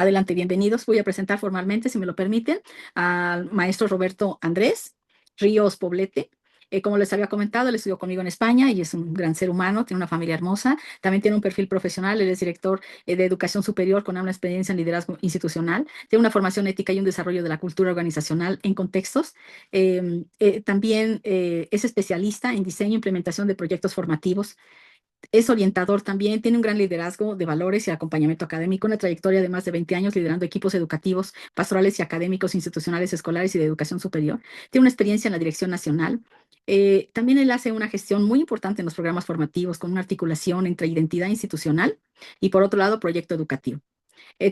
Adelante, bienvenidos. Voy a presentar formalmente, si me lo permiten, al maestro Roberto Andrés Ríos Poblete. Como les había comentado, él estudió conmigo en España y es un gran ser humano, tiene una familia hermosa, también tiene un perfil profesional, él es director de educación superior con una experiencia en liderazgo institucional, tiene una formación ética y un desarrollo de la cultura organizacional en contextos. También es especialista en diseño e implementación de proyectos formativos. Es orientador también, tiene un gran liderazgo de valores y acompañamiento académico, una trayectoria de más de 20 años liderando equipos educativos, pastorales y académicos, institucionales, escolares y de educación superior. Tiene una experiencia en la dirección nacional. También él hace una gestión muy importante en los programas formativos, con una articulación entre identidad institucional y, por otro lado, proyecto educativo.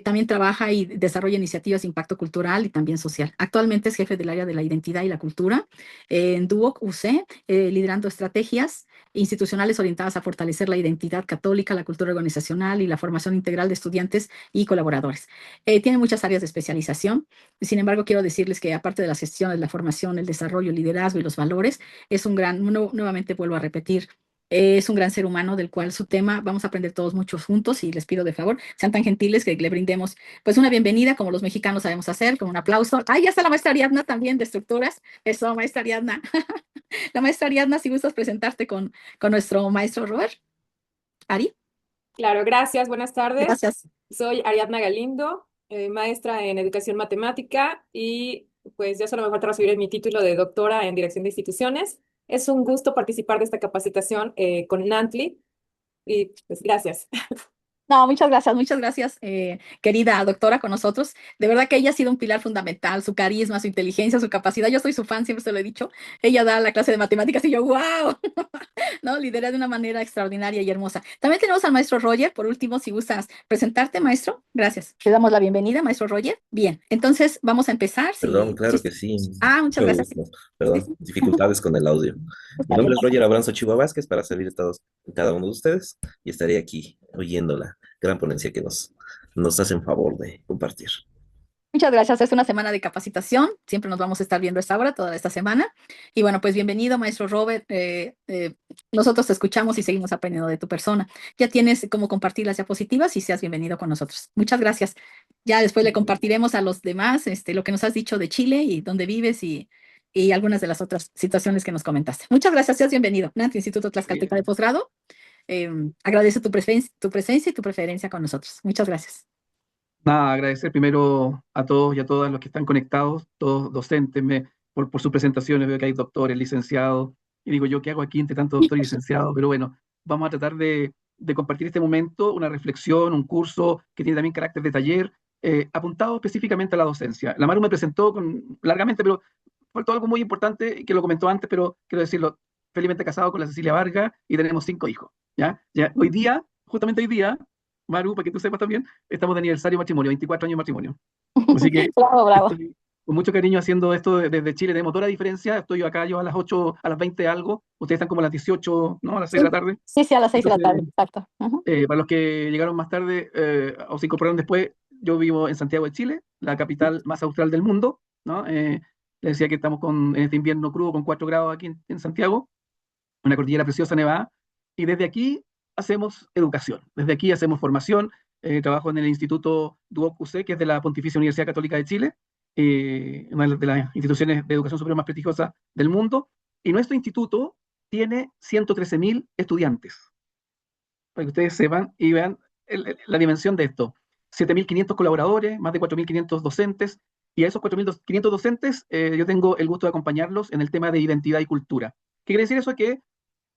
También trabaja y desarrolla iniciativas de impacto cultural y también social. Actualmente es jefe del área de la identidad y la cultura en Duoc UC, liderando estrategias institucionales orientadas a fortalecer la identidad católica, la cultura organizacional y la formación integral de estudiantes y colaboradores. Tiene muchas áreas de especialización. Sin embargo, quiero decirles que aparte de las gestiones, la formación, el desarrollo, el liderazgo y los valores, es un gran, nuevamente vuelvo a repetir, es un gran ser humano del cual su tema vamos a aprender todos muchos juntos y les pido de favor, sean tan gentiles que le brindemos pues una bienvenida como los mexicanos sabemos hacer, con un aplauso. ¡Ay, ya está la maestra Ariadna también de estructuras! Eso, maestra Ariadna. La maestra Ariadna, si gustas presentarte con nuestro maestro Robert. Ari, Claro, gracias. Buenas tardes. gracias. Soy Ariadna Galindo, maestra en educación matemática y pues ya solo me falta recibir mi título de doctora en dirección de instituciones. Es un gusto participar de esta capacitación con Nantli y pues gracias. No, muchas gracias, querida doctora, con nosotros. De verdad que ella ha sido un pilar fundamental, su carisma, su inteligencia, su capacidad. Yo soy su fan, siempre se lo he dicho. Ella da la clase de matemáticas y yo, wow, ¿no? Lidera de una manera extraordinaria y hermosa. También tenemos al maestro Roger, por último, si gustas presentarte, maestro. Gracias. Le damos la bienvenida, maestro Roger. Bien, entonces vamos a empezar. Perdón, Si... claro que sí. Muchas Mucho gracias. gusto. Sí, Perdón, sí. dificultades con el audio. Mi Está bien. nombre es Roger Abranzo Chihuahua Vázquez para servir a todos, cada uno de ustedes y estaré aquí oyendo la gran ponencia que nos hacen favor de compartir. Muchas gracias. Es una semana de capacitación. Siempre nos vamos a estar viendo a esta hora, toda esta semana. Y bueno, pues bienvenido, maestro Robert. Nosotros te escuchamos y seguimos aprendiendo de tu persona. Ya tienes cómo compartir las diapositivas y seas bienvenido con nosotros. Muchas gracias. Ya después le compartiremos a los demás lo que nos has dicho de Chile y dónde vives y algunas de las otras situaciones que nos comentaste. Muchas gracias. Seas bienvenido. Nancy, Instituto Tlaxcalteca de Posgrado. Agradece tu presencia y tu preferencia con nosotros. Muchas gracias. Nada, agradecer primero a todos y a todas los que están conectados, todos docentes, por sus presentaciones. Veo que hay doctores, licenciados, y digo yo, ¿qué hago aquí entre tanto doctor y licenciado? Pero bueno, vamos a tratar de compartir este momento, una reflexión, un curso que tiene también carácter de taller, apuntado específicamente a la docencia. La Maru me presentó largamente, pero faltó algo muy importante que lo comentó antes, pero quiero decirlo, felizmente casado con la Cecilia Vargas y tenemos 5 hijos. ¿Ya? Hoy día, justamente hoy día, Maru, para que tú sepas también, estamos de aniversario de matrimonio, 24 años de matrimonio. Así que Bravo, bravo. estoy con mucho cariño haciendo esto desde Chile. Tenemos toda la diferencia. Estoy acá yo a las 8, a las 20 algo. Ustedes están como a las 18, ¿no? A las 6 de la tarde. Sí, sí, a las 6 de la Entonces, tarde, exacto. Ujú. para los que llegaron más tarde o se incorporaron después, yo vivo en Santiago de Chile, la capital más austral del mundo, ¿no? Les decía que estamos en este invierno crudo con 4 grados aquí en Santiago, una cordillera preciosa nevada, y desde aquí hacemos educación, desde aquí hacemos formación. Trabajo en el Instituto Duoc UC, que es de la Pontificia Universidad Católica de Chile, una de las instituciones de educación superior más prestigiosas del mundo, y nuestro instituto tiene 113.000 estudiantes, para que ustedes sepan y vean la dimensión de esto. 7.500 colaboradores, más de 4.500 docentes, y a esos 4.500 docentes yo tengo el gusto de acompañarlos en el tema de identidad y cultura. ¿Qué quiere decir eso? Que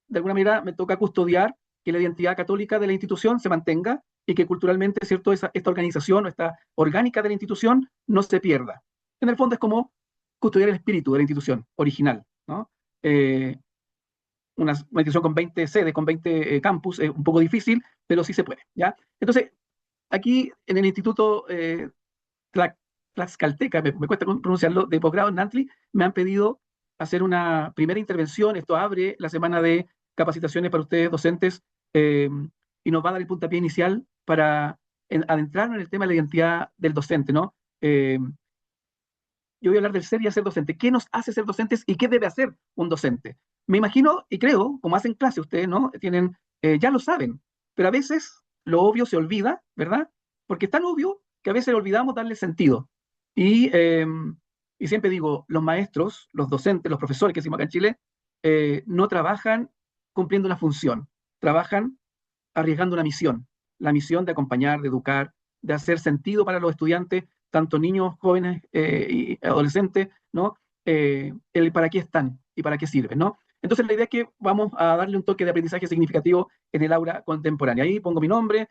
de alguna manera me toca custodiar que la identidad católica de la institución se mantenga y que culturalmente, ¿cierto?, esta organización o esta orgánica de la institución no se pierda. En el fondo es como custodiar el espíritu de la institución original, ¿no? Una institución con 20 sedes, con 20 campus, es un poco difícil, pero sí se puede, ¿ya? Entonces, aquí en el Instituto Tlaxcalteca, me cuesta pronunciarlo, de posgrado en Nantli, me han pedido hacer una primera intervención. Esto abre la semana de capacitaciones para ustedes docentes y nos va a dar el puntapié inicial para adentrarnos en el tema de la identidad del docente, ¿no? Yo voy a hablar del ser y hacer docente. ¿Qué nos hace ser docentes y qué debe hacer un docente? Me imagino y creo, como hacen clase ustedes, ¿no? Ya lo saben, pero a veces lo obvio se olvida, ¿verdad? Porque es tan obvio que a veces olvidamos darle sentido. Y, y siempre digo, los maestros, los docentes, los profesores que decimos acá en Chile, no trabajan cumpliendo una función, trabajan arriesgando una misión, la misión de acompañar, de educar, de hacer sentido para los estudiantes, tanto niños, jóvenes y adolescentes, ¿no? El para qué están y para qué sirven, ¿no? Entonces la idea es que vamos a darle un toque de aprendizaje significativo en el aula contemporánea. Ahí pongo mi nombre,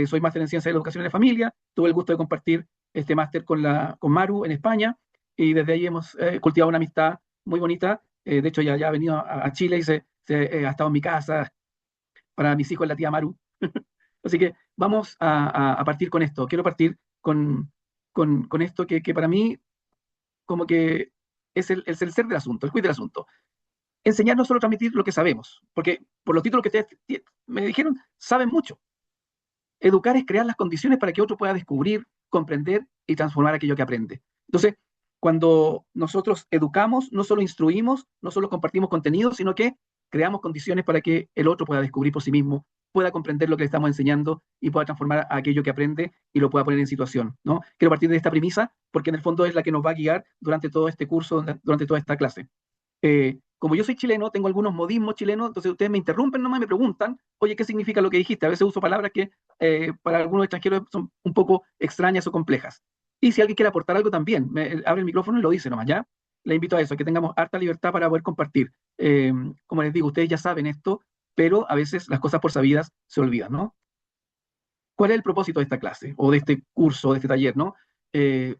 soy máster en Ciencias de la Educación en la Familia, tuve el gusto de compartir este máster con Maru en España, y desde ahí hemos cultivado una amistad muy bonita. De hecho, ya ha venido a Chile y ha estado en mi casa. Para mis hijos, la tía Maru. Así que vamos a partir con esto. Quiero partir con esto que para mí como que es el ser del asunto, el quid del asunto. Enseñar no solo transmitir lo que sabemos, porque por los títulos que ustedes me dijeron, saben mucho. Educar es crear las condiciones para que otro pueda descubrir, comprender y transformar aquello que aprende. Entonces, cuando nosotros educamos, no solo instruimos, no solo compartimos contenido, sino que creamos condiciones para que el otro pueda descubrir por sí mismo, pueda comprender lo que le estamos enseñando y pueda transformar aquello que aprende y lo pueda poner en situación, ¿no? Quiero partir de esta premisa porque en el fondo es la que nos va a guiar durante todo este curso, durante toda esta clase. Como yo soy chileno, tengo algunos modismos chilenos, entonces ustedes me interrumpen nomás y me preguntan, oye, ¿qué significa lo que dijiste? A veces uso palabras que para algunos extranjeros son un poco extrañas o complejas. Y si alguien quiere aportar algo también, abre el micrófono y lo dice nomás, ¿ya? Le invito a eso, a que tengamos harta libertad para poder compartir. Como les digo, ustedes ya saben esto, pero a veces las cosas por sabidas se olvidan, ¿no? ¿Cuál es el propósito de esta clase o de este curso, de este taller, ¿no?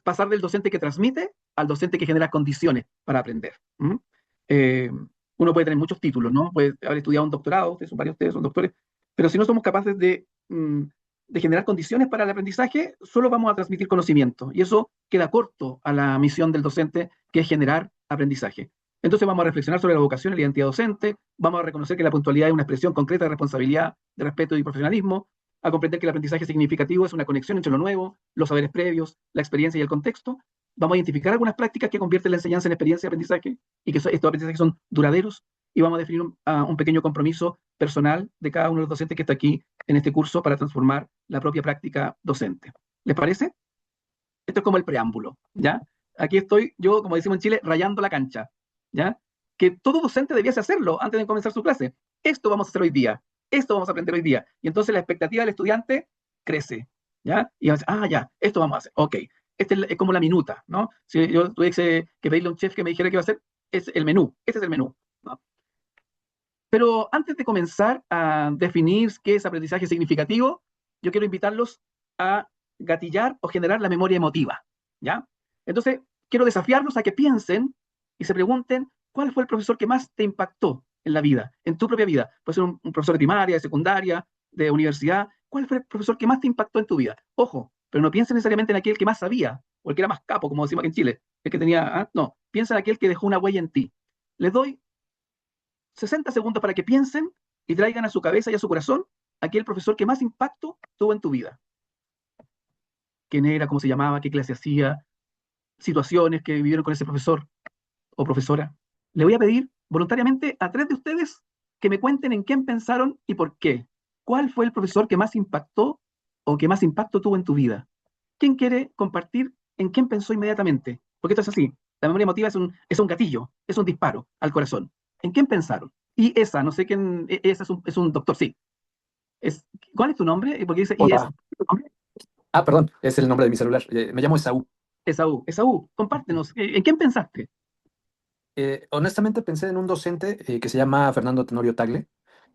Pasar del docente que transmite al docente que genera condiciones para aprender. Eh, Uno puede tener muchos títulos, ¿no? Puede haber estudiado un doctorado, varios de ustedes son doctores, pero si no somos capaces de generar condiciones para el aprendizaje, solo vamos a transmitir conocimiento. Y eso queda corto a la misión del docente, que es generar aprendizaje. Entonces vamos a reflexionar sobre la vocación y la identidad docente, vamos a reconocer que la puntualidad es una expresión concreta de responsabilidad, de respeto y profesionalismo, a comprender que el aprendizaje significativo es una conexión entre lo nuevo, los saberes previos, la experiencia y el contexto. Vamos a identificar algunas prácticas que convierten la enseñanza en experiencia de aprendizaje y que estos aprendizajes son duraderos, y vamos a definir un pequeño compromiso personal de cada uno de los docentes que está aquí en este curso para transformar la propia práctica docente. ¿Les parece? Esto es como el preámbulo, ¿ya? Aquí estoy yo, como decimos en Chile, rayando la cancha, ¿ya? Que todo docente debiese hacerlo antes de comenzar su clase. Esto vamos a hacer hoy día, esto vamos a aprender hoy día. Y entonces la expectativa del estudiante crece, ¿ya? Y va a decir, ya, esto vamos a hacer, ok. Este es como la minuta, ¿no? Si yo tuviese que pedirle a un chef que me dijera qué va a hacer, es el menú, este es el menú, ¿no? Pero antes de comenzar a definir qué es aprendizaje significativo, yo quiero invitarlos a gatillar o generar la memoria emotiva, ¿ya? Entonces, quiero desafiarlos a que piensen y se pregunten, ¿cuál fue el profesor que más te impactó en la vida, en tu propia vida? Puede ser un profesor de primaria, de secundaria, de universidad. ¿Cuál fue el profesor que más te impactó en tu vida? Ojo, pero no piensen necesariamente en aquel que más sabía, o el que era más capo, como decimos aquí en Chile, el que tenía, no, piensa en aquel que dejó una huella en ti. Les doy 60 segundos para que piensen y traigan a su cabeza y a su corazón aquel profesor que más impacto tuvo en tu vida. ¿Quién era? ¿Cómo se llamaba? ¿Qué clase hacía? Situaciones que vivieron con ese profesor o profesora. Le voy a pedir voluntariamente a 3 de ustedes que me cuenten en quién pensaron y por qué. ¿Cuál fue el profesor que más impactó o que más impacto tuvo en tu vida? ¿Quién quiere compartir en quién pensó inmediatamente? Porque esto es así. La memoria emotiva es un gatillo, es un disparo al corazón. ¿En quién pensaron? Y esa, no sé quién, esa es un doctor, sí. ¿Cuál es tu nombre? Porque dice, y es, Hola. Perdón, es el nombre de mi celular. Me llamo Esaú. Esaú, compártenos, ¿en quién pensaste? Honestamente pensé en un docente que se llama Fernando Tenorio Tagle,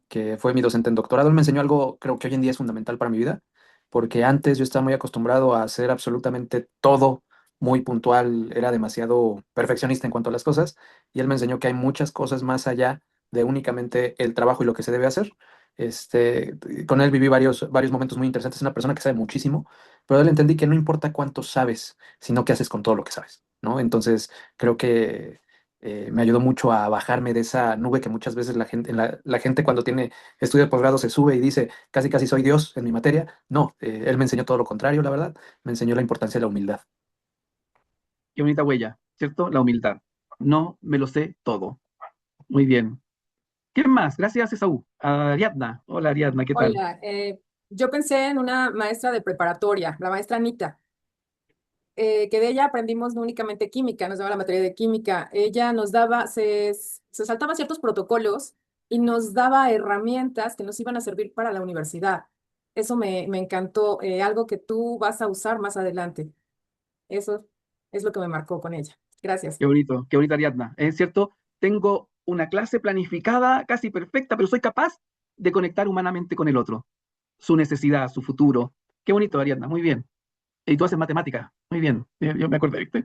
que fue mi docente en doctorado. Él me enseñó algo, creo que hoy en día es fundamental para mi vida, porque antes yo estaba muy acostumbrado a hacer absolutamente todo muy puntual, era demasiado perfeccionista en cuanto a las cosas, y él me enseñó que hay muchas cosas más allá de únicamente el trabajo y lo que se debe hacer. Este, con él viví varios momentos muy interesantes. Es una persona que sabe muchísimo, pero de él entendí que no importa cuánto sabes, sino qué haces con todo lo que sabes, ¿no? Entonces, creo que me ayudó mucho a bajarme de esa nube que muchas veces la gente cuando tiene estudio de posgrado se sube y dice, casi casi soy Dios en mi materia. No, él me enseñó todo lo contrario, la verdad. Me enseñó la importancia de la humildad. Qué bonita huella, ¿cierto? La humildad. No me lo sé todo. Muy bien. ¿Quién más? Gracias, Esaú. Ariadna. Hola, Ariadna, ¿qué tal? Hola, yo pensé en una maestra de preparatoria, la maestra Anita. que de ella aprendimos no únicamente química, nos daba la materia de química, ella nos daba, se saltaba ciertos protocolos y nos daba herramientas que nos iban a servir para la universidad. Eso me encantó, algo que tú vas a usar más adelante. Eso es lo que me marcó con ella. Gracias. Qué bonito, Ariadna. Es cierto, tengo una clase planificada, casi perfecta, pero soy capaz de conectar humanamente con el otro, su necesidad, su futuro. Qué bonito, Ariadna, muy bien. Y tú haces matemática, muy bien. Yo me acordé, ¿viste?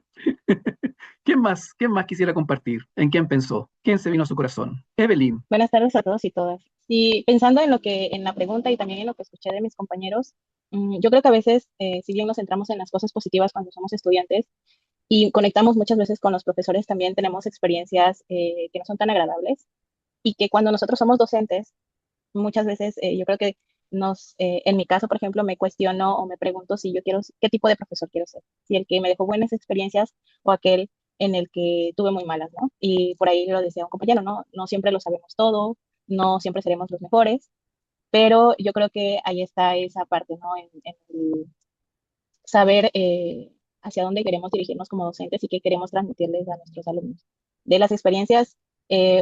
¿Quién más? ¿Quién más quisiera compartir? ¿En quién pensó? ¿Quién se vino a su corazón? Evelyn. Buenas tardes a todos y todas. Y pensando en lo que, en la pregunta y también en lo que escuché de mis compañeros, yo creo que a veces, si bien nos centramos en las cosas positivas cuando somos estudiantes y conectamos muchas veces con los profesores, también tenemos experiencias que no son tan agradables y que cuando nosotros somos docentes, muchas veces yo creo que en mi caso, por ejemplo, me cuestiono o me pregunto si yo quiero, qué tipo de profesor quiero ser, si el que me dejó buenas experiencias o aquel en el que tuve muy malas, ¿no? Y por ahí lo decía un compañero, ¿no? No siempre lo sabemos todo, no siempre seremos los mejores, pero yo creo que ahí está esa parte, ¿no? En el saber hacia dónde queremos dirigirnos como docentes y qué queremos transmitirles a nuestros alumnos. De las experiencias,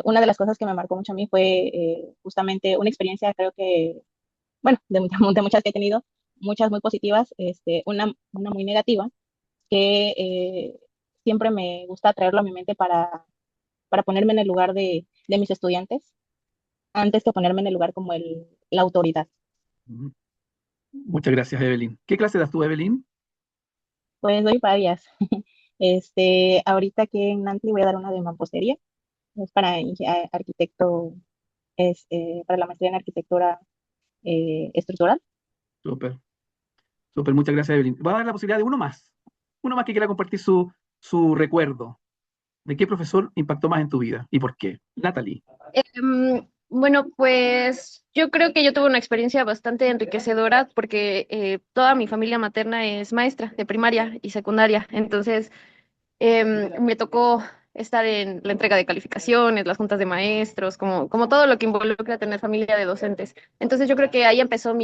una de las cosas que me marcó mucho a mí fue justamente una experiencia, creo que bueno, de muchas que he tenido, muchas muy positivas, una muy negativa, que siempre me gusta traerlo a mi mente para ponerme en el lugar de mis estudiantes, antes que ponerme en el lugar como la autoridad. Ujú. Muchas gracias, Evelyn. ¿Qué clase das tú, Evelyn? Pues doy varias. Ahorita que en Nanti voy a dar una de mampostería, es para arquitecto, para la maestría en arquitectura estructural. Súper, súper, muchas gracias, Evelyn. Voy a dar la posibilidad de uno más que quiera compartir su recuerdo. ¿De qué profesor impactó más en tu vida y por qué? Natalie. Bueno, pues yo creo que yo tuve una experiencia bastante enriquecedora porque toda mi familia materna es maestra de primaria y secundaria. Entonces, me tocó estar en la entrega de calificaciones, las juntas de maestros, como todo lo que involucra tener familia de docentes. Entonces, yo creo que ahí empezó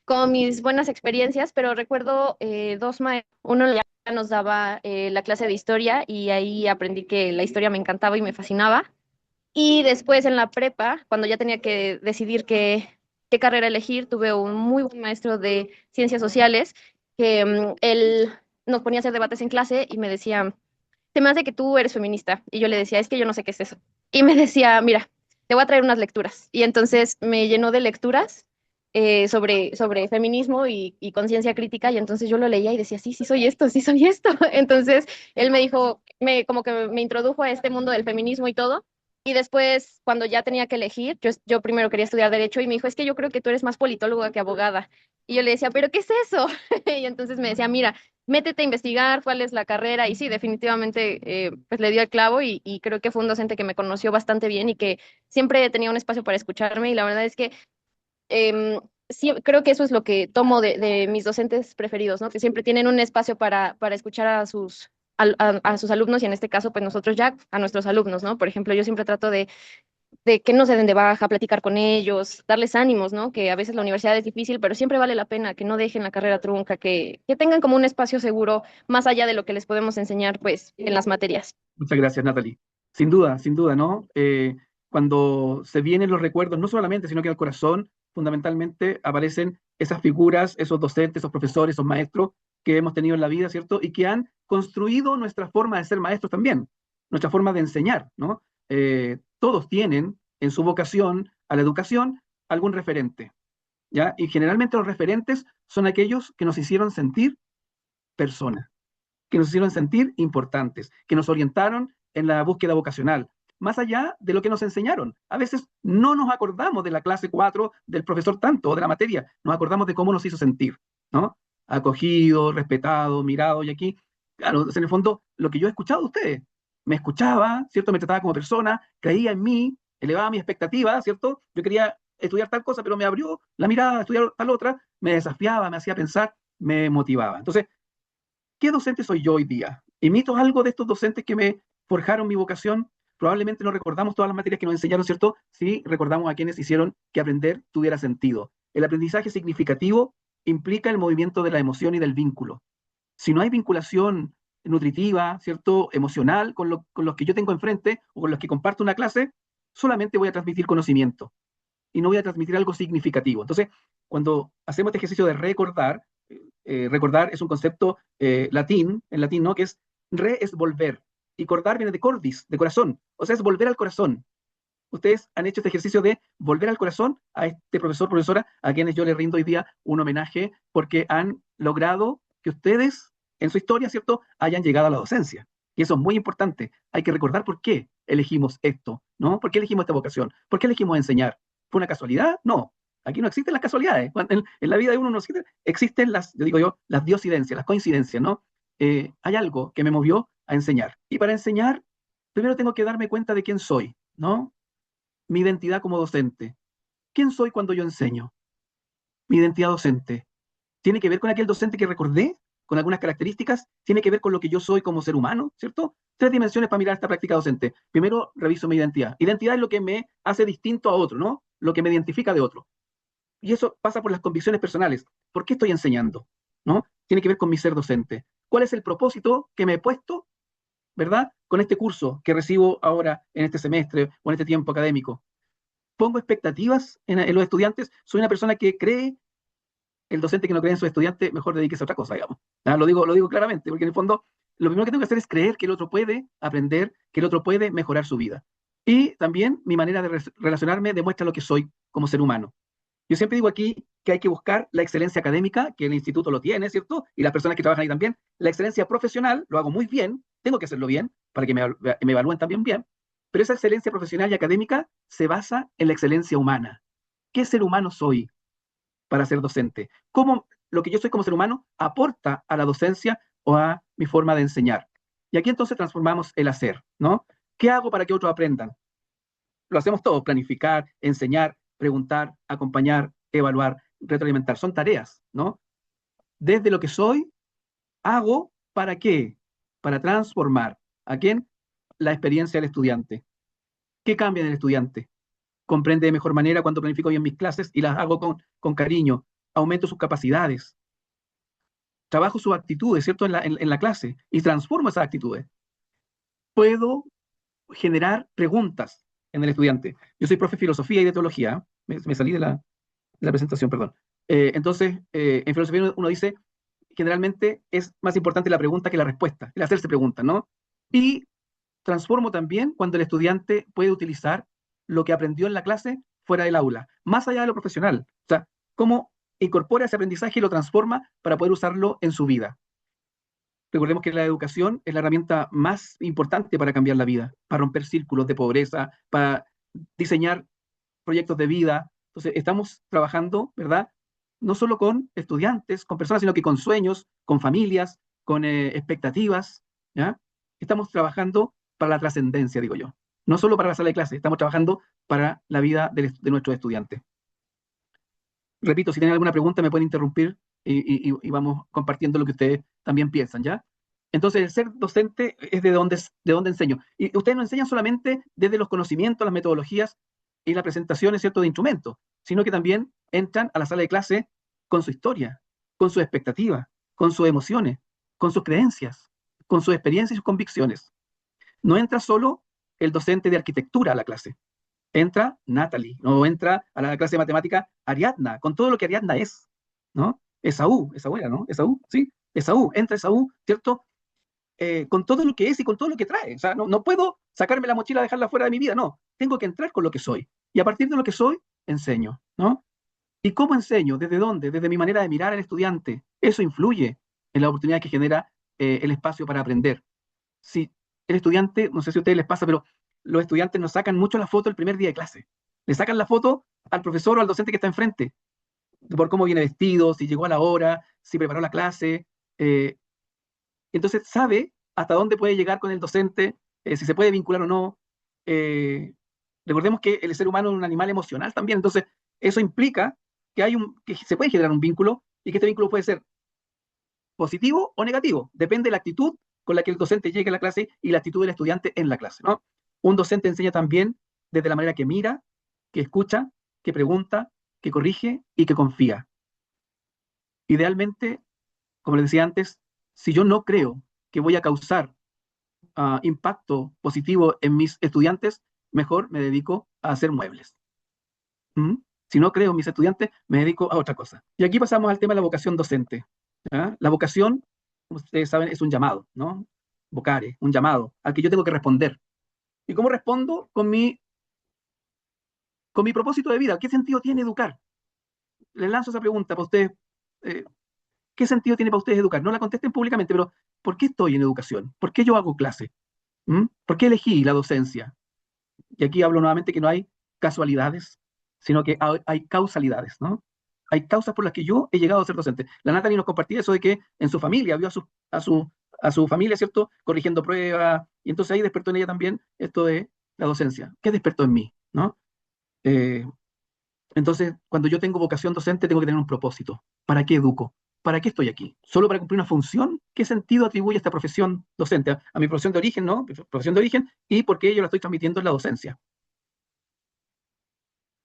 como mis buenas experiencias, pero recuerdo dos maestros. Uno ya nos daba la clase de historia y ahí aprendí que la historia me encantaba y me fascinaba. Y después en la prepa, cuando ya tenía que decidir qué carrera elegir, tuve un muy buen maestro de ciencias sociales que él nos ponía a hacer debates en clase y me decía, se me hace que tú eres feminista. Y yo le decía, es que yo no sé qué es eso. Y me decía, mira, te voy a traer unas lecturas. Y entonces me llenó de lecturas sobre feminismo y conciencia crítica. Y entonces yo lo leía y decía, sí, sí soy esto, sí soy esto. Entonces él me dijo, como que me introdujo a este mundo del feminismo y todo. Y después, cuando ya tenía que elegir, yo primero quería estudiar derecho y me dijo, es que yo creo que tú eres más politóloga que abogada. Y yo le decía, ¿pero qué es eso? Y entonces me decía, mira, métete a investigar cuál es la carrera. Y sí, definitivamente, pues le dio el clavo y creo que fue un docente que me conoció bastante bien y que siempre tenía un espacio para escucharme. Y la verdad es que sí, creo que eso es lo que tomo de mis docentes preferidos, ¿no? Que siempre tienen un espacio para escuchar a sus alumnos y en este caso, pues nosotros ya a nuestros alumnos, ¿no? Por ejemplo, yo siempre trato de que no se den de baja, platicar con ellos, darles ánimos, ¿no? Que a veces la universidad es difícil, pero siempre vale la pena que no dejen la carrera trunca, que tengan como un espacio seguro más allá de lo que les podemos enseñar, pues, en las materias. Muchas gracias, Natalie. Sin duda, ¿no? Cuando se vienen los recuerdos, no solamente, sino que al corazón, fundamentalmente aparecen esas figuras, esos docentes, esos profesores, esos maestros que hemos tenido en la vida, ¿cierto? Y que han construido nuestra forma de ser maestros también, nuestra forma de enseñar, ¿no? Todos tienen en su vocación a la educación algún referente, ¿ya? Y generalmente los referentes son aquellos que nos hicieron sentir personas, que nos hicieron sentir importantes, que nos orientaron en la búsqueda vocacional, más allá de lo que nos enseñaron. A veces no nos acordamos de la clase 4 del profesor tanto, o de la materia, nos acordamos de cómo nos hizo sentir, ¿no? Acogido, respetado, mirado, y aquí, claro, en el fondo, lo que yo he escuchado de ustedes, me escuchaba, ¿cierto? Me trataba como persona, creía en mí, elevaba mi expectativa, ¿cierto? Yo quería estudiar tal cosa, pero me abrió la mirada a estudiar tal otra, me desafiaba, me hacía pensar, me motivaba. Entonces, ¿qué docente soy yo hoy día? ¿Imito algo de estos docentes que me forjaron mi vocación? Probablemente no recordamos todas las materias que nos enseñaron, ¿cierto? Sí, recordamos a quienes hicieron que aprender tuviera sentido. El aprendizaje significativo implica el movimiento de la emoción y del vínculo. Si no hay vinculación nutritiva, ¿cierto? Emocional con los que yo tengo enfrente o con los que comparto una clase, solamente voy a transmitir conocimiento y no voy a transmitir algo significativo. Entonces, cuando hacemos este ejercicio de recordar, recordar es un concepto en latín, ¿no? Que es re es volver, y cordar viene de cordis, de corazón, o sea, es volver al corazón. Ustedes han hecho este ejercicio de volver al corazón a este profesor, profesora, a quienes yo les rindo hoy día un homenaje porque han logrado que ustedes, en su historia, ¿cierto?, hayan llegado a la docencia. Y eso es muy importante. Hay que recordar por qué elegimos esto, ¿no? ¿Por qué elegimos esta vocación? ¿Por qué elegimos enseñar? ¿Fue una casualidad? No. Aquí no existen las casualidades. En la vida de uno no existen las, yo digo yo, las diosidencias, las coincidencias, ¿no? Hay algo que me movió a enseñar. Y para enseñar, primero tengo que darme cuenta de quién soy, ¿no? Mi identidad como docente. ¿Quién soy cuando yo enseño? Mi identidad docente. ¿Tiene que ver con aquel docente que recordé? ¿Con algunas características? ¿Tiene que ver con lo que yo soy como ser humano? ¿Cierto? 3 dimensiones para mirar esta práctica docente. Primero, reviso mi identidad. Identidad es lo que me hace distinto a otro, ¿no? Lo que me identifica de otro. Y eso pasa por las convicciones personales. ¿Por qué estoy enseñando? ¿No? Tiene que ver con mi ser docente. ¿Cuál es el propósito que me he puesto, ¿verdad? Con este curso que recibo ahora en este semestre o en este tiempo académico. Pongo expectativas en los estudiantes. Soy una persona que cree, el docente que no cree en sus estudiantes, mejor dedíquese a otra cosa, digamos. Lo digo claramente, porque en el fondo lo primero que tengo que hacer es creer que el otro puede aprender, que el otro puede mejorar su vida. Y también mi manera de relacionarme demuestra lo que soy como ser humano. Yo siempre digo aquí que hay que buscar la excelencia académica, que el instituto lo tiene, ¿cierto? Y las personas que trabajan ahí también. La excelencia profesional, lo hago muy bien, tengo que hacerlo bien, para que me evalúen también bien. Pero esa excelencia profesional y académica se basa en la excelencia humana. ¿Qué ser humano soy para ser docente? ¿Cómo lo que yo soy como ser humano aporta a la docencia o a mi forma de enseñar? Y aquí entonces transformamos el hacer, ¿no? ¿Qué hago para que otros aprendan? Lo hacemos todo, planificar, enseñar, preguntar, acompañar, evaluar, retroalimentar. Son tareas, ¿no? Desde lo que soy, hago ¿para qué? Para transformar. ¿A quién? La experiencia del estudiante. ¿Qué cambia en el estudiante? Comprende de mejor manera cuando planifico bien mis clases y las hago con cariño. Aumento sus capacidades. Trabajo sus actitudes, ¿cierto? En la clase y transformo esas actitudes. Puedo generar preguntas en el estudiante. Yo soy profe de filosofía y de teología. Me salí de la presentación, perdón. Entonces, en filosofía uno dice, generalmente es más importante la pregunta que la respuesta, el hacerse preguntas, ¿no? Y transformo también cuando el estudiante puede utilizar lo que aprendió en la clase fuera del aula, más allá de lo profesional. O sea, cómo incorpora ese aprendizaje y lo transforma para poder usarlo en su vida. Recordemos que la educación es la herramienta más importante para cambiar la vida, para romper círculos de pobreza, para diseñar proyectos de vida. Entonces, estamos trabajando, ¿verdad? No solo con estudiantes, con personas, sino que con sueños, con familias, con expectativas, ¿ya? Estamos trabajando para la trascendencia, digo yo. No solo para la sala de clase, estamos trabajando para la vida de nuestros estudiantes. Repito, si tienen alguna pregunta me pueden interrumpir y vamos compartiendo lo que ustedes también piensan, ¿ya? Entonces, el ser docente es de donde enseño. Y ustedes no enseñan solamente desde los conocimientos, las metodologías y las presentaciones, ¿cierto?, de instrumentos, sino que también entran a la sala de clase con su historia, con sus expectativas, con sus emociones, con sus creencias, con sus experiencias y sus convicciones. No entra solo el docente de arquitectura a la clase, entra Natalie, no entra a la clase de matemática Ariadna, con todo lo que Ariadna es, ¿no? Esaú era, ¿no? Esaú, sí, Esaú, entra Esaú, ¿cierto? Con todo lo que es y con todo lo que trae. O sea, no puedo sacarme la mochila y dejarla fuera de mi vida, no. Tengo que entrar con lo que soy. Y a partir de lo que soy, enseño, ¿no? ¿Y cómo enseño? ¿Desde dónde? Desde mi manera de mirar al estudiante. Eso influye en la oportunidad que genera el espacio para aprender. Si el estudiante, no sé si a ustedes les pasa, pero los estudiantes nos sacan mucho la foto el primer día de clase. Le sacan la foto al profesor o al docente que está enfrente, por cómo viene vestido, si llegó a la hora, si preparó la clase. Entonces sabe hasta dónde puede llegar con el docente, si se puede vincular o no. Recordemos que el ser humano es un animal emocional también, entonces eso implica que se puede generar un vínculo y que este vínculo puede ser positivo o negativo, depende de la actitud con la que el docente llegue a la clase y la actitud del estudiante en la clase, ¿no? Un docente enseña también desde la manera que mira, que escucha, que pregunta, que corrige y que confía. Idealmente, como les decía antes, si yo no creo que voy a causar impacto positivo en mis estudiantes, mejor me dedico a hacer muebles. ¿Mm? Si no creo en mis estudiantes, me dedico a otra cosa. Y aquí pasamos al tema de la vocación docente. ¿Ya? La vocación, como ustedes saben, es un llamado, ¿no? Vocare, un llamado al que yo tengo que responder. ¿Y cómo respondo? Con mi propósito de vida. ¿Qué sentido tiene educar? Les lanzo esa pregunta para ustedes. eh, ¿Qué sentido tiene para ustedes educar? No la contesten públicamente, pero ¿por qué estoy en educación? ¿Por qué yo hago clase? ¿Mm? ¿Por qué elegí la docencia? Y aquí hablo nuevamente que no hay casualidades, sino que hay causalidades, ¿no? Hay causas por las que yo he llegado a ser docente. La Natalie nos compartía eso de que en su familia vio a su familia, ¿cierto? Corrigiendo pruebas, y entonces ahí despertó en ella también esto de la docencia. ¿Qué despertó en mí, no? Eh, entonces, cuando yo tengo vocación docente, tengo que tener un propósito. ¿Para qué educo? ¿Para qué estoy aquí? ¿Solo para cumplir una función? ¿Qué sentido atribuye esta profesión docente? A mi profesión de origen, ¿no? Profesión de origen, y por qué yo la estoy transmitiendo en la docencia.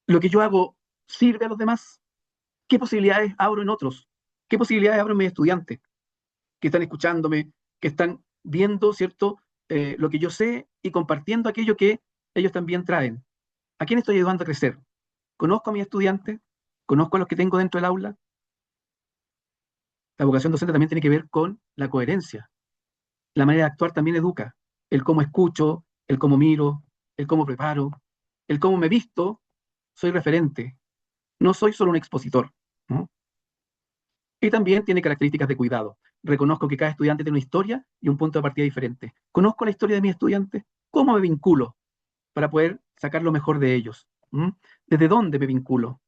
Lo que yo hago sirve a los demás. ¿Qué posibilidades abro en otros? ¿Qué posibilidades abro en mis estudiantes que están escuchándome, que están viendo, ¿cierto? Lo que yo sé y compartiendo aquello que ellos también traen. ¿A quién estoy ayudando a crecer? ¿Conozco a mis estudiantes? ¿Conozco a los que tengo dentro del aula? La vocación docente también tiene que ver con la coherencia. La manera de actuar también educa. El cómo escucho, el cómo miro, el cómo preparo, el cómo me visto. Soy referente. No soy solo un expositor, ¿no? Y también tiene características de cuidado. Reconozco que cada estudiante tiene una historia y un punto de partida diferente. Conozco la historia de mis estudiantes. ¿Cómo me vinculo para poder sacar lo mejor de ellos? ¿Mm? ¿Desde dónde me vinculo?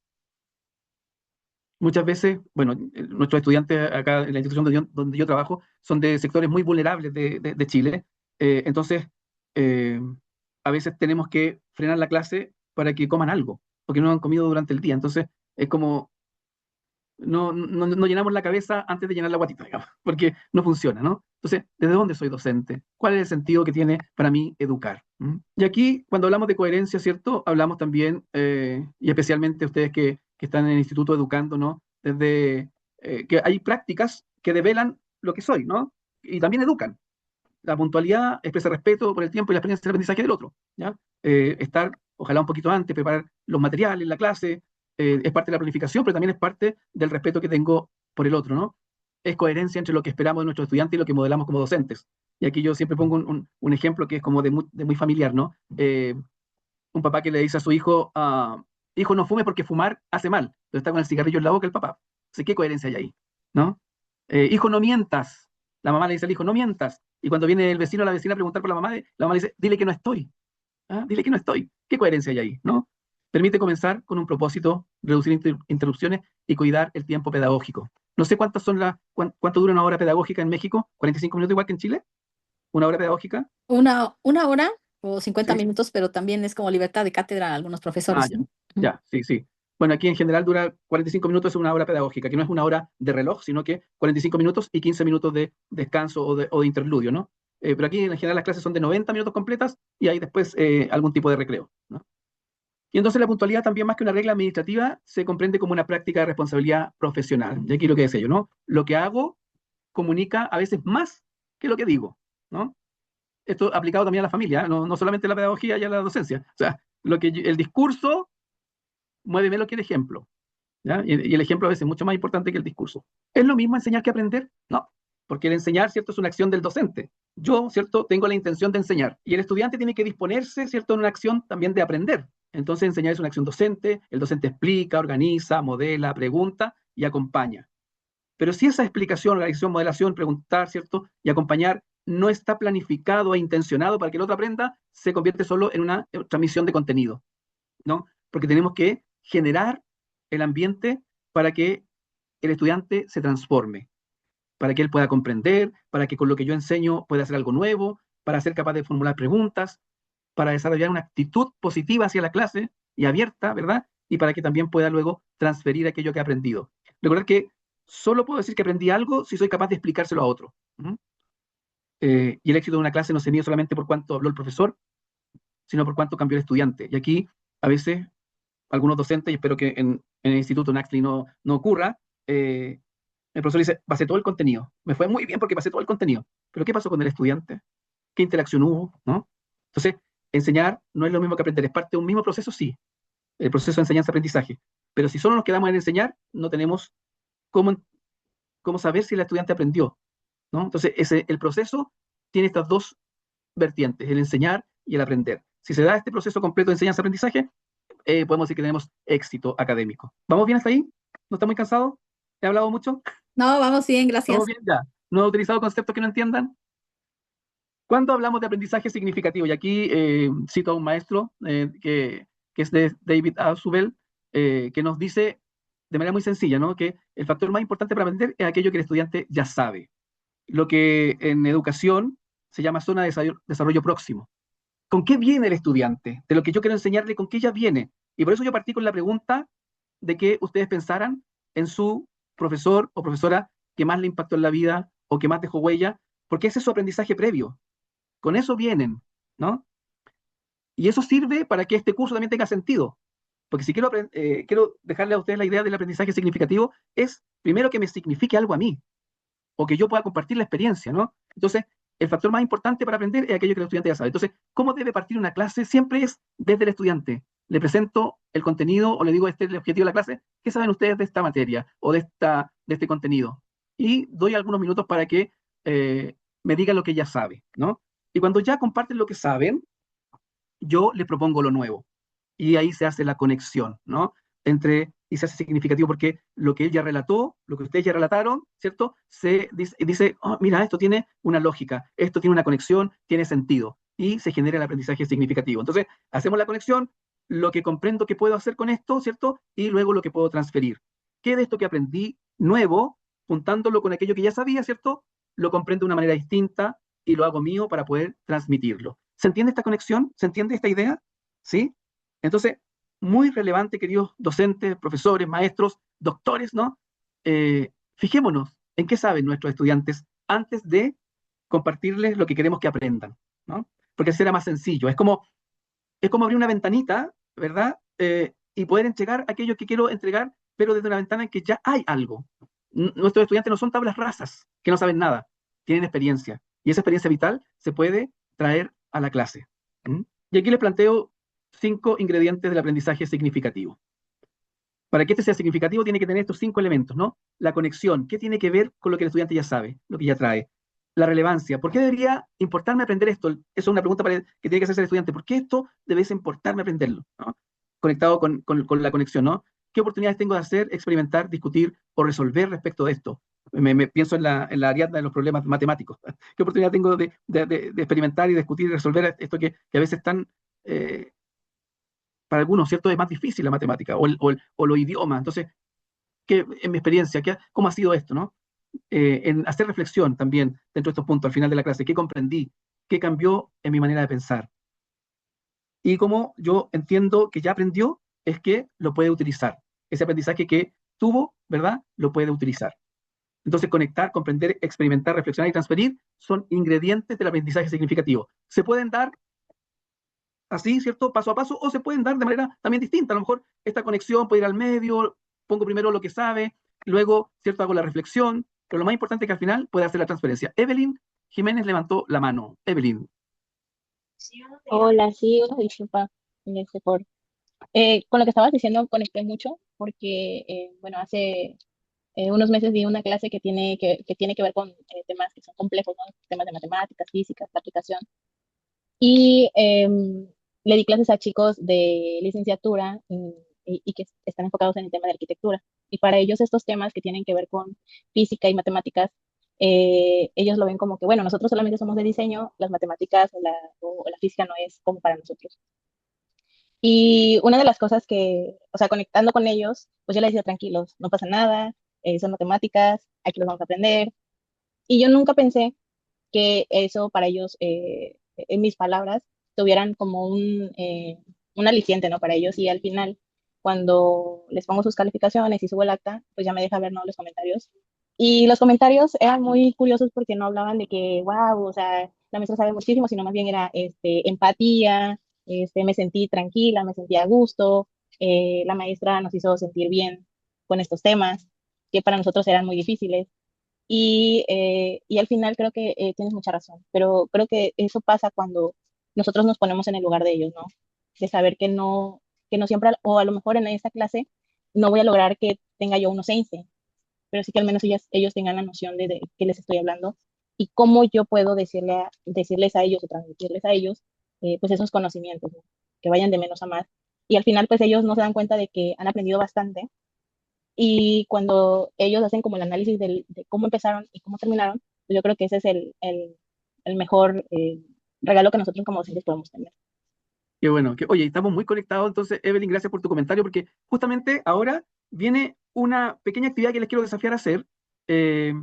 Muchas veces, bueno, nuestros estudiantes acá en la institución donde yo trabajo son de sectores muy vulnerables de Chile. Entonces, eh, a veces tenemos que frenar la clase para que coman algo, porque no han comido durante el día. Entonces, es como no llenamos la cabeza antes de llenar la guatita, digamos, porque no funciona, ¿no? Entonces, ¿desde dónde soy docente? ¿Cuál es el sentido que tiene para mí educar? ¿Mm? Y aquí, cuando hablamos de coherencia, ¿cierto? Hablamos también, y especialmente ustedes que están en el instituto educando, ¿no? Desde que hay prácticas que develan lo que soy, ¿no? Y también educan. La puntualidad expresa respeto por el tiempo y la experiencia de aprendizaje del otro, ¿ya? Estar, ojalá un poquito antes, preparar los materiales, la clase, es parte de la planificación, pero también es parte del respeto que tengo por el otro, ¿no? Es coherencia entre lo que esperamos de nuestros estudiantes y lo que modelamos como docentes. Y aquí yo siempre pongo un ejemplo que es como de muy familiar, ¿no? Un papá que le dice a su hijo, hijo, no fume porque fumar hace mal, pero está con el cigarrillo en la boca el papá. Entonces, ¿qué coherencia hay ahí? ¿No? Hijo, no mientas. La mamá le dice al hijo, no mientas. Y cuando viene el vecino o la vecina a preguntar por la mamá le dice, dile que no estoy. ¿Ah? Dile que no estoy. ¿Qué coherencia hay ahí? ¿No? Permite comenzar con un propósito, reducir interrupciones y cuidar el tiempo pedagógico. No sé cuánto dura una hora pedagógica en México, 45 minutos igual que en Chile, una hora pedagógica. Una hora o 50 Sí. minutos, pero también es como libertad de cátedra a algunos profesores, Ya, ¿no? ya, sí, sí. Bueno, aquí en general dura 45 minutos, es una hora pedagógica, que no es una hora de reloj, sino que 45 minutos y 15 minutos de descanso o de interludio, ¿no? Pero aquí en general las clases son de 90 minutos completas y hay después algún tipo de recreo, ¿no? Y entonces la puntualidad también más que una regla administrativa se comprende como una práctica de responsabilidad profesional. Y aquí lo que decía yo, ¿no? Lo que hago comunica a veces más que lo que digo, ¿no? Esto aplicado también a la familia, ¿eh? No solamente a la pedagogía y a la docencia. O sea, el discurso mueve menos que el ejemplo, ¿ya? Y el ejemplo a veces es mucho más importante que el discurso. ¿Es lo mismo enseñar que aprender? No, porque el enseñar, ¿cierto?, es una acción del docente. Yo, ¿cierto?, tengo la intención de enseñar. Y el estudiante tiene que disponerse, ¿cierto?, en una acción también de aprender. Entonces, enseñar es una acción docente, el docente explica, organiza, modela, pregunta y acompaña. Pero si esa explicación, organización, modelación, preguntar, ¿cierto?, y acompañar no está planificado e intencionado para que el otro aprenda, se convierte solo en una transmisión de contenido, ¿no? Porque tenemos que generar el ambiente para que el estudiante se transforme, para que él pueda comprender, para que con lo que yo enseño pueda hacer algo nuevo, para ser capaz de formular preguntas, para desarrollar una actitud positiva hacia la clase y abierta, ¿verdad? Y para que también pueda luego transferir aquello que ha aprendido. Recordar que solo puedo decir que aprendí algo si soy capaz de explicárselo a otro. ¿Mm? Y el éxito de una clase no se mide solamente por cuánto habló el profesor, sino por cuánto cambió el estudiante. Y aquí, a veces, algunos docentes, y espero que en el Instituto Naxley no ocurra, El profesor dice, pasé todo el contenido. Me fue muy bien porque pasé todo el contenido. Pero ¿qué pasó con el estudiante? ¿Qué interacción hubo? ¿No? Entonces, enseñar no es lo mismo que aprender, es parte de un mismo proceso, sí, el proceso de enseñanza-aprendizaje. Pero si solo nos quedamos en enseñar, no tenemos cómo, cómo saber si el estudiante aprendió, ¿no? Entonces, el proceso tiene estas dos vertientes, el enseñar y el aprender. Si se da este proceso completo de enseñanza-aprendizaje, podemos decir que tenemos éxito académico. ¿Vamos bien hasta ahí? ¿No está muy cansado? ¿He hablado mucho? No, vamos bien, ¿Vamos gracias. bien? Ya. ¿No he utilizado conceptos que no entiendan? Cuando hablamos de aprendizaje significativo, y aquí cito a un maestro que es de David A. Subel, que nos dice de manera muy sencilla, ¿no? Que el factor más importante para aprender es aquello que el estudiante ya sabe, lo que en educación se llama zona de desarrollo próximo. ¿Con qué viene el estudiante? De lo que yo quiero enseñarle, ¿con qué ya viene? Y por eso yo partí con la pregunta de que ustedes pensaran en su profesor o profesora que más le impactó en la vida o que más dejó huella, porque ese es su aprendizaje previo. Con eso vienen, ¿no? Y eso sirve para que este curso también tenga sentido. Porque si quiero dejarle a ustedes la idea del aprendizaje significativo, es primero que me signifique algo a mí, o que yo pueda compartir la experiencia, ¿no? Entonces, el factor más importante para aprender es aquello que el estudiante ya sabe. Entonces, ¿cómo debe partir una clase? Siempre es desde el estudiante. Le presento el contenido o le digo, este es el objetivo de la clase, ¿qué saben ustedes de esta materia o de este contenido? Y doy algunos minutos para que me digan lo que ya sabe, ¿no? Y cuando ya comparten lo que saben, yo les propongo lo nuevo. Y ahí se hace la conexión, ¿no? Y se hace significativo porque lo que él ya relató, lo que ustedes ya relataron, ¿cierto? Se dice, oh, mira, esto tiene una lógica, esto tiene una conexión, tiene sentido. Y se genera el aprendizaje significativo. Entonces, hacemos la conexión, lo que comprendo que puedo hacer con esto, ¿cierto? Y luego lo que puedo transferir. ¿Qué de esto que aprendí nuevo, juntándolo con aquello que ya sabía, ¿cierto? Lo comprendo de una manera distinta y lo hago mío para poder transmitirlo. ¿Se entiende esta conexión? ¿Se entiende esta idea? ¿Sí? Entonces, muy relevante, queridos docentes, profesores, maestros, doctores, ¿no? Fijémonos en qué saben nuestros estudiantes antes de compartirles lo que queremos que aprendan, ¿no? Porque así será más sencillo. Es como abrir una ventanita, ¿verdad? Y poder entregar aquello que quiero entregar, pero desde una ventana en que ya hay algo. Nuestros estudiantes no son tablas rasas, que no saben nada, tienen experiencia. Y esa experiencia vital se puede traer a la clase. ¿Mm? Y aquí les planteo 5 ingredientes del aprendizaje significativo. Para que este sea significativo tiene que tener estos 5 elementos, ¿no? La conexión, ¿qué tiene que ver con lo que el estudiante ya sabe, lo que ya trae? La relevancia, ¿por qué debería importarme aprender esto? Eso es una pregunta que tiene que hacerse el estudiante. ¿Por qué esto debe importarme aprenderlo? ¿No? Conectado con la conexión, ¿no? ¿Qué oportunidades tengo de hacer, experimentar, discutir o resolver respecto de esto? Me pienso en la Ariadna de los problemas matemáticos. ¿Qué oportunidad tengo de experimentar y discutir y resolver esto que a veces están para algunos, ¿cierto? Es más difícil la matemática o los idiomas. Entonces, en mi experiencia, ¿cómo ha sido esto, no? En hacer reflexión también dentro de estos puntos al final de la clase, ¿qué comprendí? ¿Qué cambió en mi manera de pensar? Y cómo yo entiendo que ya aprendió, es que lo puede utilizar. Ese aprendizaje que tuvo, ¿verdad? Lo puede utilizar. Entonces, conectar, comprender, experimentar, reflexionar y transferir son ingredientes del aprendizaje significativo. Se pueden dar así, ¿cierto? Paso a paso, o se pueden dar de manera también distinta. A lo mejor esta conexión puede ir al medio, pongo primero lo que sabe, luego, ¿cierto? Hago la reflexión, pero lo más importante es que al final pueda hacer la transferencia. Evelyn Jiménez levantó la mano. Evelyn, Hola, sí, una disculpa, con lo que estabas diciendo conecté mucho porque, bueno, hace unos meses di una clase que tiene que ver con temas que son complejos, ¿no? Temas de matemáticas, físicas, la aplicación. Y le di clases a chicos de licenciatura y que están enfocados en el tema de arquitectura. Y para ellos estos temas que tienen que ver con física y matemáticas, ellos lo ven como que, bueno, nosotros solamente somos de diseño, las matemáticas o la física no es como para nosotros. Y una de las cosas que, o sea, conectando con ellos, pues yo les decía, tranquilos, no pasa nada, son matemáticas, aquí los vamos a aprender. Y yo nunca pensé que eso para ellos, en mis palabras, tuvieran como un aliciente, ¿no? Para ellos. Y al final, cuando les pongo sus calificaciones y subo el acta, pues ya me deja ver, ¿no? Los comentarios. Y los comentarios eran muy curiosos porque no hablaban de que, wow, o sea, la maestra sabe muchísimo, sino más bien era empatía, me sentí tranquila, me sentí a gusto, la maestra nos hizo sentir bien con estos temas. que para nosotros eran muy difíciles. Y al final creo que tienes mucha razón, pero creo que eso pasa cuando nosotros nos ponemos en el lugar de ellos, ¿no? De saber que no siempre, o a lo mejor en esta clase no voy a lograr que tenga yo unos 6, pero sí que al menos ellos tengan la noción de qué les estoy hablando y cómo yo puedo decirles a ellos o transmitirles a ellos pues esos conocimientos, ¿no? Que vayan de menos a más. Y al final pues ellos no se dan cuenta de que han aprendido bastante y cuando ellos hacen como el análisis de cómo empezaron y cómo terminaron, pues yo creo que ese es el mejor regalo que nosotros como docentes podemos tener. Qué bueno. Oye, estamos muy conectados. Entonces, Evelyn, gracias por tu comentario, porque justamente ahora viene una pequeña actividad que les quiero desafiar a hacer, eh,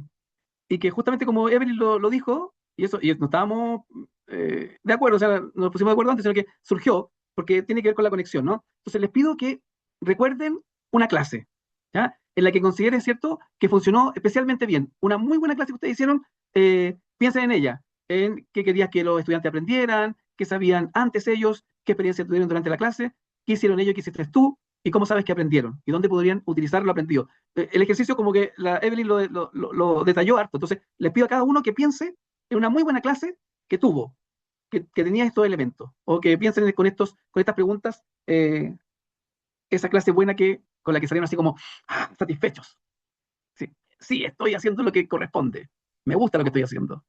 y que justamente como Evelyn lo dijo, y no estábamos de acuerdo, o sea, nos pusimos de acuerdo antes, sino que surgió porque tiene que ver con la conexión, ¿no? Entonces, les pido que recuerden una clase, ¿ya? En la que consideren, ¿cierto?, que funcionó especialmente bien. Una muy buena clase que ustedes hicieron, piensen en ella, en qué querías que los estudiantes aprendieran, qué sabían antes ellos, qué experiencia tuvieron durante la clase, qué hicieron ellos, qué hiciste tú, y cómo sabes que aprendieron, y dónde podrían utilizar lo aprendido. El ejercicio como que la Evelyn lo detalló harto, entonces les pido a cada uno que piense en una muy buena clase que tuvo, que tenía estos elementos, o que piensen con estas preguntas, esa clase buena con la que salieron así como satisfechos. Sí, sí, estoy haciendo lo que corresponde. Me gusta lo que estoy haciendo.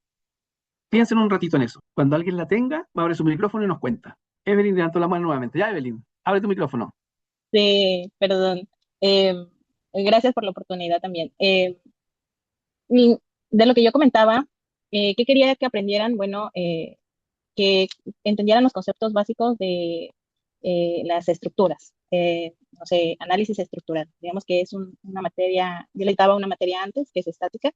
Piensen un ratito en eso. Cuando alguien la tenga, va a abrir su micrófono y nos cuenta. Evelyn levantó la mano nuevamente. Ya, Evelyn, abre tu micrófono. Sí, perdón. Gracias por la oportunidad también. De lo que yo comentaba, ¿qué quería que aprendieran? Bueno, que entendieran los conceptos básicos de las estructuras. No sé, análisis estructural. Digamos que es una materia, yo le daba una materia antes, que es estática,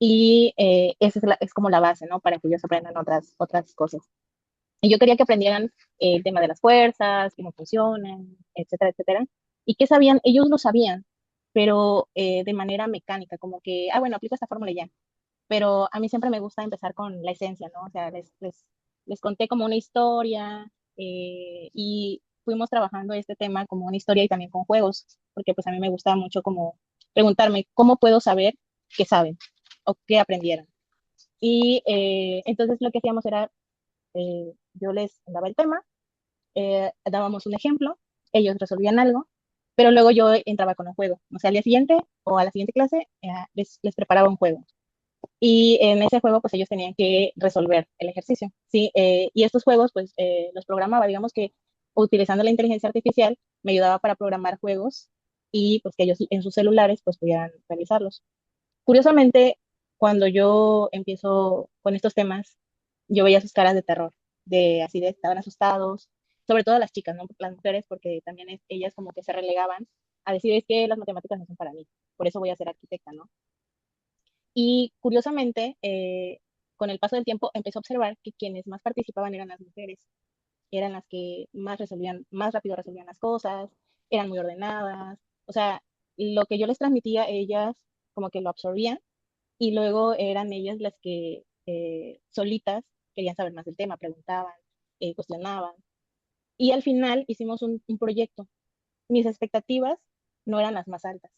y esa es como la base, ¿no? Para que ellos aprendan otras cosas. Y yo quería que aprendieran el tema de las fuerzas, cómo funcionan, etcétera, etcétera. Y qué sabían, ellos lo sabían, pero de manera mecánica, como que, bueno, aplico esta fórmula y ya. Pero a mí siempre me gusta empezar con la esencia, ¿no? O sea, les conté como una historia y fuimos trabajando este tema como una historia y también con juegos, porque pues a mí me gusta mucho como preguntarme cómo puedo saber qué saben o qué aprendieron. Y entonces lo que hacíamos era, yo les daba el tema, dábamos un ejemplo, ellos resolvían algo, pero luego yo entraba con un juego. O sea, al día siguiente o a la siguiente clase les preparaba un juego. Y en ese juego, pues ellos tenían que resolver el ejercicio, ¿sí? Y estos juegos, pues los programaba, digamos que utilizando la inteligencia artificial, me ayudaba para programar juegos y pues que ellos en sus celulares, pues pudieran realizarlos. Curiosamente, cuando yo empiezo con estos temas, yo veía sus caras de terror, de así de estaban asustados, sobre todo las chicas, ¿no? Las mujeres, porque también ellas como que se relegaban a decir, es que las matemáticas no son para mí, por eso voy a ser arquitecta, ¿no? Y curiosamente, con el paso del tiempo, empecé a observar que quienes más participaban eran las mujeres, eran las que más rápido resolvían las cosas, eran muy ordenadas, o sea, lo que yo les transmitía, ellas como que lo absorbían y luego eran ellas las que solitas querían saber más del tema, preguntaban, cuestionaban. Y al final hicimos un proyecto. Mis expectativas no eran las más altas,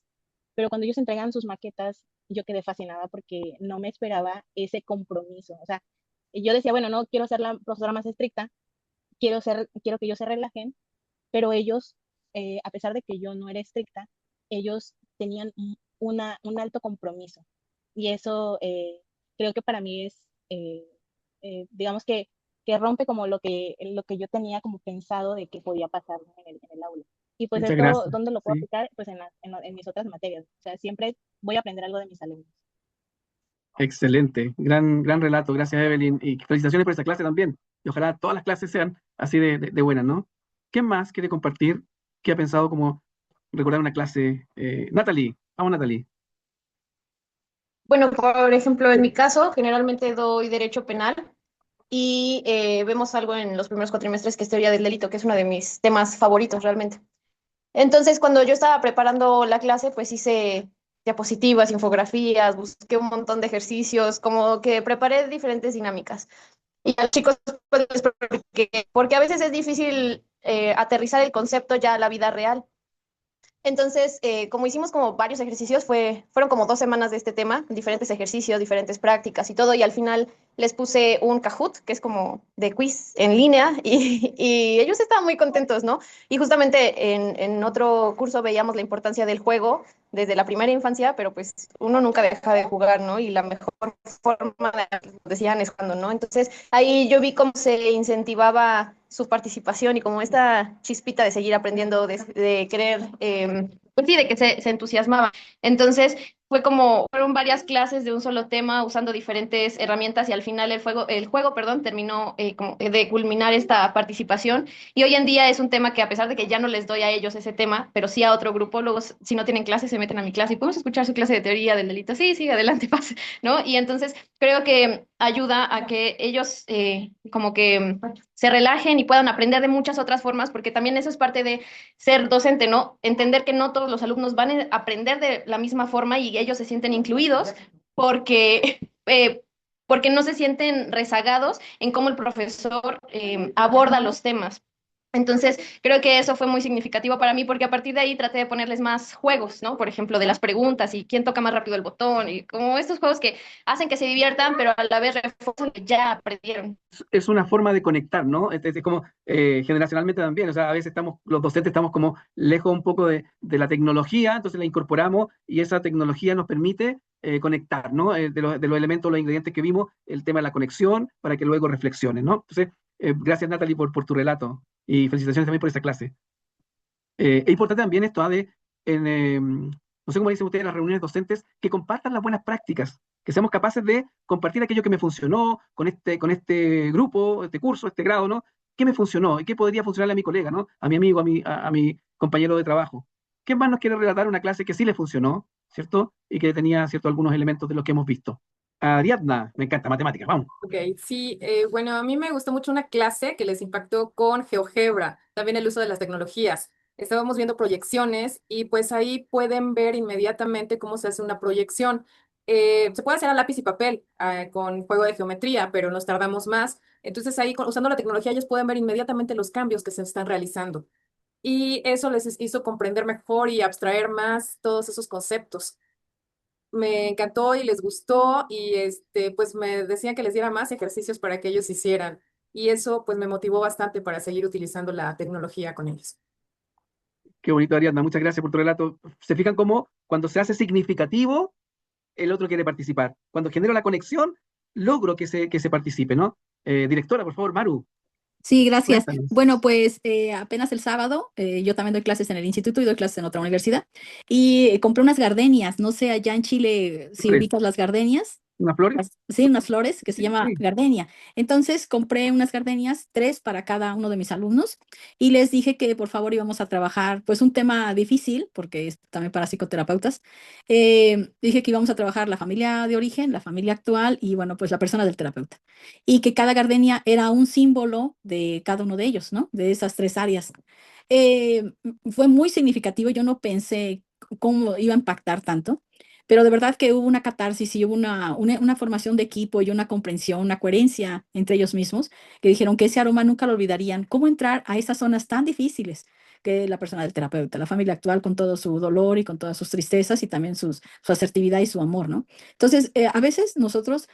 pero cuando ellos entregan sus maquetas, yo quedé fascinada porque no me esperaba ese compromiso. O sea, yo decía, bueno, no quiero ser la profesora más estricta, quiero que ellos se relajen, pero ellos, a pesar de que yo no era estricta, ellos tenían un alto compromiso. Y eso creo que para mí es, digamos que rompe como lo que yo tenía como pensado de que podía pasar, ¿no? en el aula. Y pues Muchas esto, gracias. ¿dónde lo puedo Sí. aplicar? Pues en mis otras materias. O sea, siempre voy a aprender algo de mis alumnos. Excelente. Gran relato. Gracias, Evelyn. Y felicitaciones por esa clase también. Y ojalá todas las clases sean así de buenas, ¿no? ¿Quién más quiere compartir? ¿Qué ha pensado como recordar una clase? Natalie. Vamos, Natalie. Bueno, por ejemplo, en mi caso, generalmente doy derecho penal y vemos algo en los primeros cuatrimestres que es teoría del delito, que es uno de mis temas favoritos realmente. Entonces, cuando yo estaba preparando la clase, pues hice diapositivas, infografías, busqué un montón de ejercicios, como que preparé diferentes dinámicas. Y a los chicos, pues, porque a veces es difícil aterrizar el concepto ya a la vida real. Entonces, como hicimos como varios ejercicios, fueron como 2 semanas de este tema, diferentes ejercicios, diferentes prácticas y todo, y al final les puse un Kahoot, que es como de quiz en línea, y ellos estaban muy contentos, ¿no? Y justamente en otro curso veíamos la importancia del juego desde la primera infancia, pero pues uno nunca deja de jugar, ¿no? Y la mejor forma, decían, es cuando, ¿no? Entonces, ahí yo vi cómo se incentivaba su participación y como esta chispita de seguir aprendiendo, de querer, pues sí, de que se entusiasmaba. Entonces, fueron varias clases de un solo tema usando diferentes herramientas y al final el juego, perdón, terminó como de culminar esta participación. Y hoy en día es un tema que a pesar de que ya no les doy a ellos ese tema, pero sí a otro grupo, luego si no tienen clase se meten a mi clase y podemos escuchar su clase de teoría del delito. Sí, sí, adelante, pase, ¿no? Y entonces creo que ayuda a que ellos como que se relajen y puedan aprender de muchas otras formas, porque también eso es parte de ser docente, ¿no? Entender que no todos los alumnos van a aprender de la misma forma y ellos se sienten incluidos porque, porque no se sienten rezagados en cómo el profesor aborda los temas. Entonces, creo que eso fue muy significativo para mí porque a partir de ahí traté de ponerles más juegos, ¿no? Por ejemplo, de las preguntas y quién toca más rápido el botón y como estos juegos que hacen que se diviertan, pero a la vez refuerzan lo que ya aprendieron. Es una forma de conectar, ¿no? Es como generacionalmente también, o sea, a veces los docentes estamos como lejos un poco de la tecnología, entonces la incorporamos y esa tecnología nos permite conectar, ¿no? De los elementos, los ingredientes que vimos, el tema de la conexión, para que luego reflexionen, ¿no? Entonces, gracias Natalie por tu relato y felicitaciones también por esta clase. Es importante también esto, no sé cómo dicen ustedes en las reuniones docentes, que compartan las buenas prácticas, que seamos capaces de compartir aquello que me funcionó con este grupo, este curso, este grado, ¿no? ¿Qué me funcionó? ¿Y qué podría funcionarle a mi colega, ¿no? A mi amigo, a mi compañero de trabajo. ¿Quién más nos quiere relatar una clase que sí le funcionó, ¿cierto? Y que tenía, ¿cierto?, algunos elementos de los que hemos visto. Ariadna, me encanta, matemáticas, vamos. Ok, sí, bueno, a mí me gustó mucho una clase que les impactó con GeoGebra, también el uso de las tecnologías. Estábamos viendo proyecciones y pues ahí pueden ver inmediatamente cómo se hace una proyección. Se puede hacer a lápiz y papel con juego de geometría, pero nos tardamos más. Entonces ahí usando la tecnología ellos pueden ver inmediatamente los cambios que se están realizando. Y eso les hizo comprender mejor y abstraer más todos esos conceptos. Me encantó y les gustó y pues me decían que les diera más ejercicios para que ellos hicieran y eso pues me motivó bastante para seguir utilizando la tecnología con ellos. Qué bonito, Ariadna, muchas gracias por tu relato. ¿Se fijan cómo cuando se hace significativo, el otro quiere participar? Cuando genero la conexión, logro que se participe, ¿no? Directora, por favor, Maru, Sí, gracias. cuéntanos. Bueno, pues apenas el sábado, yo también doy clases en el instituto y doy clases en otra universidad. Y compré unas gardenias, no sé, allá en Chile si Flores. ubicas las gardenias. ¿Unas flores? Sí, unas flores que se Sí, llama sí. gardenia. Entonces compré unas gardenias, 3 para cada uno de mis alumnos, y les dije que por favor íbamos a trabajar, pues un tema difícil, porque es también para psicoterapeutas. Dije que íbamos a trabajar la familia de origen, la familia actual y bueno, pues la persona del terapeuta. Y que cada gardenia era un símbolo de cada uno de ellos, ¿no? De esas 3 áreas. Fue muy significativo, yo no pensé cómo iba a impactar tanto. Pero de verdad que hubo una catarsis y hubo una formación de equipo y una comprensión, una coherencia entre ellos mismos, que dijeron que ese aroma nunca lo olvidarían. ¿Cómo entrar a esas zonas tan difíciles que la persona del terapeuta, la familia actual con todo su dolor y con todas sus tristezas y también su asertividad y su amor, ¿no? Entonces, a veces nosotros,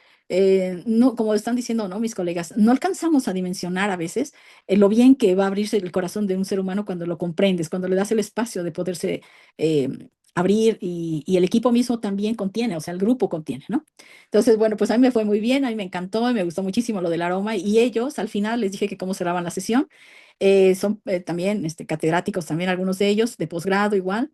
no, como están diciendo, ¿no? Mis colegas, no alcanzamos a dimensionar a veces lo bien que va a abrirse el corazón de un ser humano cuando lo comprendes, cuando le das el espacio de poderse abrir y el equipo mismo también contiene, o sea, el grupo contiene, ¿no? Entonces, bueno, pues a mí me fue muy bien, a mí me encantó y me gustó muchísimo lo del aroma y ellos al final les dije que cómo cerraban la sesión. Son también catedráticos, también algunos de ellos, de posgrado igual.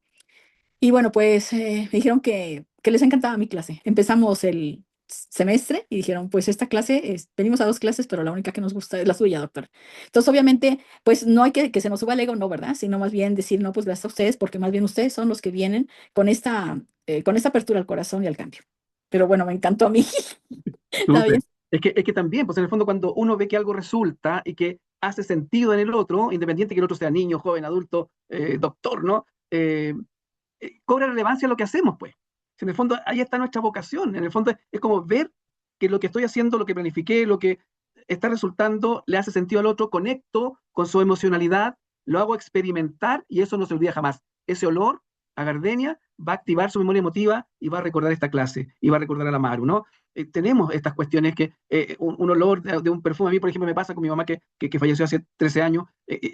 Y bueno, pues me dijeron que les encantaba mi clase. Empezamos el semestre y dijeron, pues esta clase, venimos a 2 clases, pero la única que nos gusta es la suya, doctor. Entonces, obviamente, pues no hay que se nos suba el ego, no, ¿verdad? Sino más bien decir, no, pues gracias a ustedes, porque más bien ustedes son los que vienen con esta apertura al corazón y al cambio. Pero bueno, me encantó a mí. Está Súper. bien. Es que también, pues en el fondo, cuando uno ve que algo resulta y que hace sentido en el otro, independiente que el otro sea niño, joven, adulto, doctor, ¿no? Cobra relevancia lo que hacemos, pues. Si en el fondo ahí está nuestra vocación. En el fondo es como ver que lo que estoy haciendo, lo que planifiqué, lo que está resultando, le hace sentido al otro, conecto con su emocionalidad, lo hago experimentar y eso no se olvida jamás. ese olor a gardenia va a activar su memoria emotiva y va a recordar esta clase y va a recordar a la Maru, ¿no? Tenemos estas cuestiones que un olor de un perfume, a mí por ejemplo me pasa con mi mamá que falleció hace 13 años,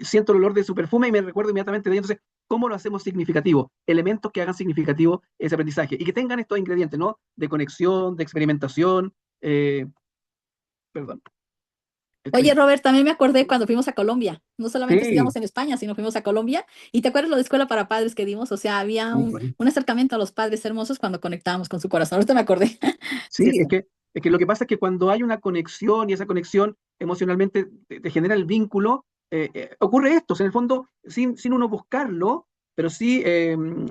siento el olor de su perfume y me recuerdo inmediatamente de ella. Entonces, ¿cómo lo hacemos significativo? Elementos que hagan significativo ese aprendizaje y que tengan estos ingredientes, ¿no? De conexión, de experimentación, perdón. Oye, Robert, también me acordé cuando fuimos a Colombia. No solamente Sí, estudiamos en España, sino fuimos a Colombia. ¿Y te acuerdas lo de escuela para padres que dimos? O sea, había muy bueno. un acercamiento a los padres hermosos cuando conectábamos con su corazón. Ahorita me acordé. Sí, Sí, es que lo que pasa es que cuando hay una conexión y esa conexión emocionalmente te genera el vínculo, ocurre esto, o sea, en el fondo, sin uno buscarlo, pero sí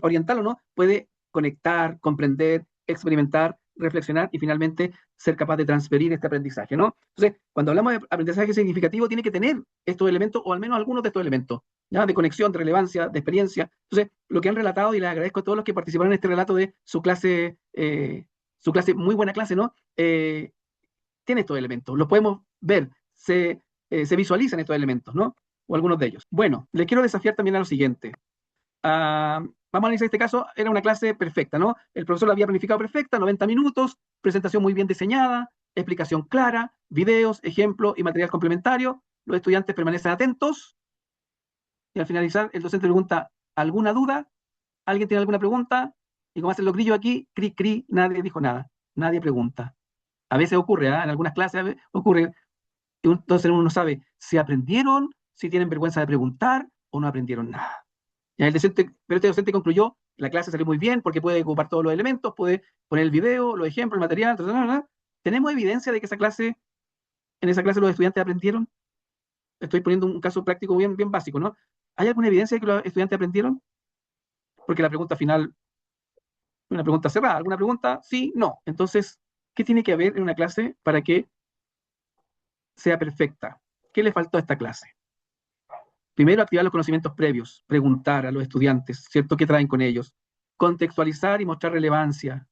orientarlo, ¿no? Puede conectar, comprender, experimentar, reflexionar y finalmente ser capaz de transferir este aprendizaje, ¿no? Entonces, cuando hablamos de aprendizaje significativo, tiene que tener estos elementos, o al menos algunos de estos elementos, ¿ya? De conexión, de relevancia, de experiencia. Entonces, lo que han relatado, y les agradezco a todos los que participaron en este relato de su clase, muy buena clase, ¿no? Tiene estos elementos, los podemos ver, se visualizan estos elementos, ¿no? O algunos de ellos. Bueno, les quiero desafiar también a lo siguiente. Vamos a analizar este caso, era una clase perfecta, ¿no? El profesor la había planificado perfecta, 90 minutos, presentación muy bien diseñada, explicación clara, videos, ejemplos y material complementario. Los estudiantes permanecen atentos y al finalizar el docente pregunta, ¿alguna duda? ¿Alguien tiene alguna pregunta? Y como hacen los grillos aquí, cri, cri, nadie dijo nada, nadie pregunta. A veces ocurre, ¿eh? En algunas clases ocurre, y entonces uno no sabe si aprendieron, si tienen vergüenza de preguntar o no aprendieron nada. Ya pero este docente concluyó, la clase salió muy bien porque puede ocupar todos los elementos, puede poner el video, los ejemplos, el material, ¿Tenemos evidencia de que en esa clase los estudiantes aprendieron? Estoy poniendo un caso práctico bien, bien básico, ¿no? ¿Hay alguna evidencia de que los estudiantes aprendieron? Porque la pregunta final es una pregunta cerrada. ¿Alguna pregunta? Sí, no. Entonces, ¿qué tiene que haber en una clase para que sea perfecta? ¿Qué le faltó a esta clase? Primero, activar los conocimientos previos, preguntar a los estudiantes, ¿cierto? ¿Qué traen con ellos? Contextualizar y mostrar relevancia,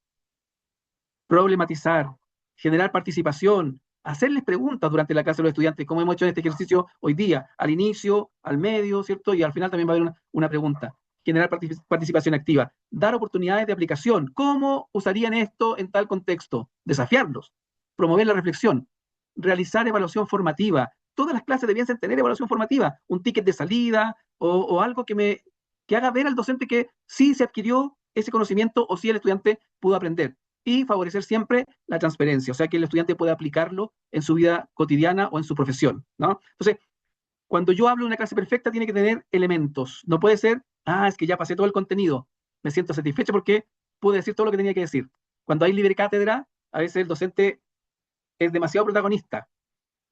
problematizar, generar participación, hacerles preguntas durante la clase a los estudiantes, como hemos hecho en este ejercicio hoy día, al inicio, al medio, ¿cierto? Y al final también va a haber una pregunta. Generar participación activa, dar oportunidades de aplicación. ¿Cómo usarían esto en tal contexto? Desafiarlos, promover la reflexión, realizar evaluación formativa. Todas las clases debiesen tener evaluación formativa, un ticket de salida o algo que haga ver al docente que sí se adquirió ese conocimiento o sí el estudiante pudo aprender. Y favorecer siempre la transferencia, o sea, que el estudiante pueda aplicarlo en su vida cotidiana o en su profesión, ¿no? Entonces, cuando yo hablo de una clase perfecta, tiene que tener elementos. No puede ser, es que ya pasé todo el contenido, me siento satisfecho porque pude decir todo lo que tenía que decir. Cuando hay libre cátedra, a veces el docente es demasiado protagonista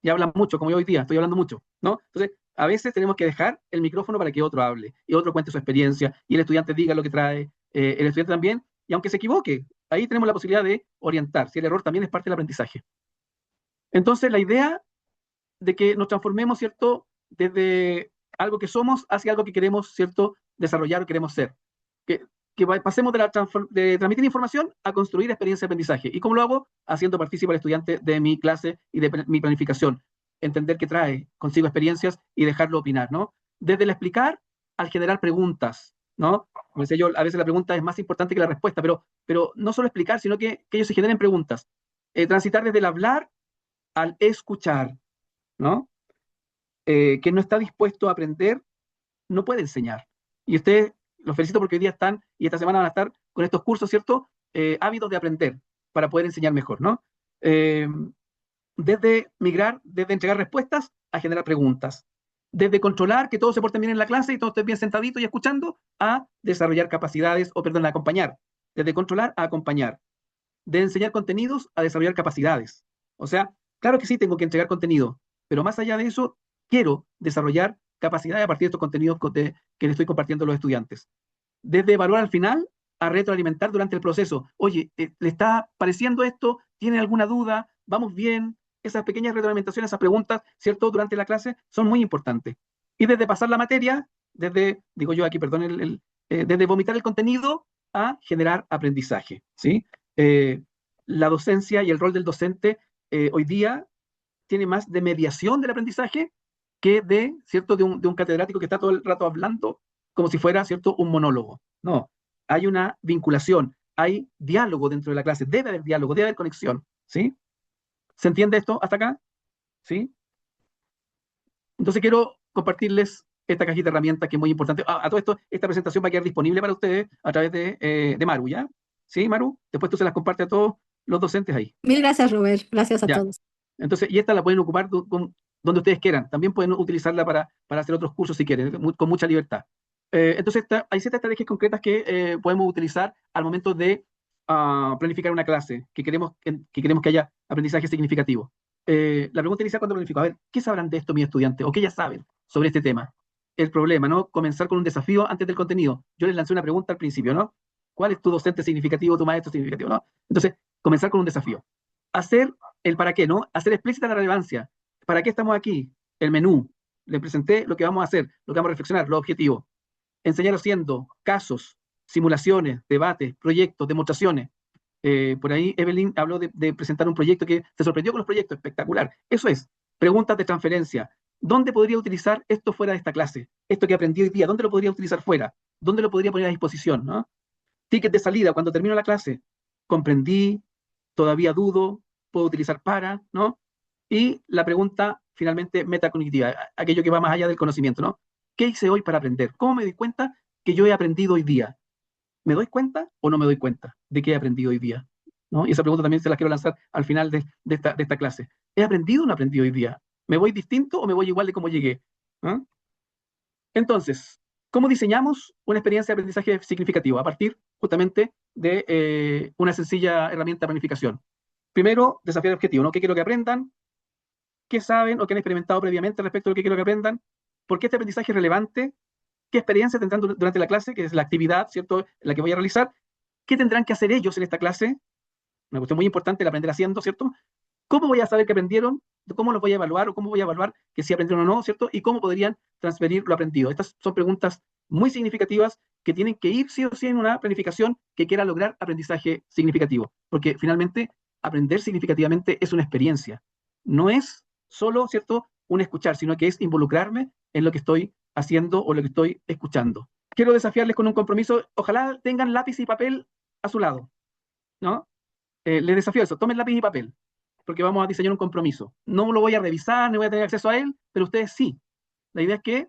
y habla mucho, como yo hoy día, estoy hablando mucho, ¿no? Entonces, a veces tenemos que dejar el micrófono para que otro hable y otro cuente su experiencia y el estudiante diga lo que trae, el estudiante también, y aunque se equivoque, ahí tenemos la posibilidad de orientar, si el error también es parte del aprendizaje. Entonces, la idea de que nos transformemos, ¿cierto?, desde algo que somos hacia algo que queremos, ¿cierto?, desarrollar o queremos ser. Que pasemos de transmitir información a construir experiencia de aprendizaje. ¿Y cómo lo hago? Haciendo partícipe al estudiante de mi clase y de mi planificación. Entender que trae consigo experiencias y dejarlo opinar, ¿no? Desde el explicar al generar preguntas, ¿no? Como decía yo, a veces la pregunta es más importante que la respuesta, pero no solo explicar, sino que ellos se generen preguntas. Transitar desde el hablar al escuchar, ¿no? Que no está dispuesto a aprender, no puede enseñar. Y ustedes, los felicito porque hoy día están, y esta semana van a estar con estos cursos, ¿cierto? Hábitos de aprender para poder enseñar mejor, ¿no? Desde migrar, desde entregar respuestas a generar preguntas. Desde controlar que todos se porten bien en la clase y todos estén bien sentaditos y escuchando, a desarrollar capacidades, a acompañar. Desde controlar a acompañar. De enseñar contenidos a desarrollar capacidades. O sea, claro que sí tengo que entregar contenido, pero más allá de eso, quiero desarrollar capacidades a partir de estos contenidos que le estoy compartiendo a los estudiantes. Desde evaluar al final a retroalimentar durante el proceso. Oye, ¿le está pareciendo esto? ¿Tiene alguna duda? ¿Vamos bien? Esas pequeñas retroalimentaciones, esas preguntas, ¿cierto? Durante la clase son muy importantes. Y desde pasar la materia, digo yo aquí, perdón, desde vomitar el contenido a generar aprendizaje, ¿sí? La docencia y el rol del docente hoy día tiene más de mediación del aprendizaje que ¿cierto? De un catedrático que está todo el rato hablando como si fuera, ¿cierto?, un monólogo. No, hay una vinculación, hay diálogo dentro de la clase, debe haber diálogo, debe haber conexión, ¿sí? ¿Se entiende esto hasta acá? ¿Sí? Entonces quiero compartirles esta cajita de herramientas que es muy importante. A todo esto, esta presentación va a quedar disponible para ustedes a través de Maru, ¿ya? ¿Sí, Maru? Después tú se las compartes a todos los docentes ahí. Mil gracias, Robert. Gracias a Ya. todos. Entonces, y esta la pueden ocupar donde ustedes quieran. También pueden utilizarla para hacer otros cursos si quieren, con mucha libertad. Entonces, hay ciertas estrategias concretas que podemos utilizar al momento de planificar una clase, que queremos que haya aprendizaje significativo. La pregunta inicial cuando planifico, a ver, ¿qué sabrán de esto mis estudiantes? ¿O qué ya saben sobre este tema? El problema, ¿no? Comenzar con un desafío antes del contenido. Yo les lancé una pregunta al principio, ¿no? ¿Cuál es tu docente significativo, tu maestro significativo, ¿no? Entonces, comenzar con un desafío. Hacer el para qué, ¿no? Hacer explícita la relevancia. ¿Para qué estamos aquí? El menú. Les presenté lo que vamos a hacer, lo que vamos a reflexionar, los objetivos. Enseñar haciendo casos, simulaciones, debates, proyectos, demostraciones. Por ahí Evelyn habló de presentar un proyecto que se sorprendió con los proyectos, espectacular. Eso es, preguntas de transferencia. ¿Dónde podría utilizar esto fuera de esta clase? Esto que aprendí hoy día, ¿dónde lo podría utilizar fuera? ¿Dónde lo podría poner a disposición? ¿No? Ticket de salida, cuando termino la clase, comprendí, todavía dudo, puedo utilizar para, ¿no? Y la pregunta, finalmente, metacognitiva, aquello que va más allá del conocimiento, ¿no? ¿Qué hice hoy para aprender? ¿Cómo me doy cuenta que yo he aprendido hoy día? ¿Me doy cuenta o no me doy cuenta de que he aprendido hoy día? ¿No? Y esa pregunta también se la quiero lanzar al final de esta clase. ¿He aprendido o no he aprendido hoy día? ¿Me voy distinto o me voy igual de como llegué? ¿No? Entonces, ¿cómo diseñamos una experiencia de aprendizaje significativo? A partir justamente de una sencilla herramienta de planificación. Primero, desafiar el objetivo, ¿no? ¿Qué quiero que aprendan? ¿Qué saben o qué han experimentado previamente respecto a lo que quiero que aprendan? ¿Por qué este aprendizaje es relevante? ¿Qué experiencia tendrán durante la clase, que es la actividad, ¿cierto?, la que voy a realizar? ¿Qué tendrán que hacer ellos en esta clase? Una cuestión muy importante, el aprender haciendo, ¿cierto? ¿Cómo voy a saber que aprendieron? ¿Cómo los voy a evaluar? ¿O cómo voy a evaluar que si aprendieron o no? ¿Cierto? ¿Y cómo podrían transferir lo aprendido? Estas son preguntas muy significativas que tienen que ir sí o sí en una planificación que quiera lograr aprendizaje significativo. Porque finalmente, aprender significativamente es una experiencia. No es solo, ¿cierto?, un escuchar, sino que es involucrarme en lo que estoy haciendo o lo que estoy escuchando. Quiero desafiarles con un compromiso. Ojalá tengan lápiz y papel a su lado, ¿no? Les desafío eso. Tomen lápiz y papel, porque vamos a diseñar un compromiso. No lo voy a revisar, no voy a tener acceso a él, pero ustedes sí. La idea es que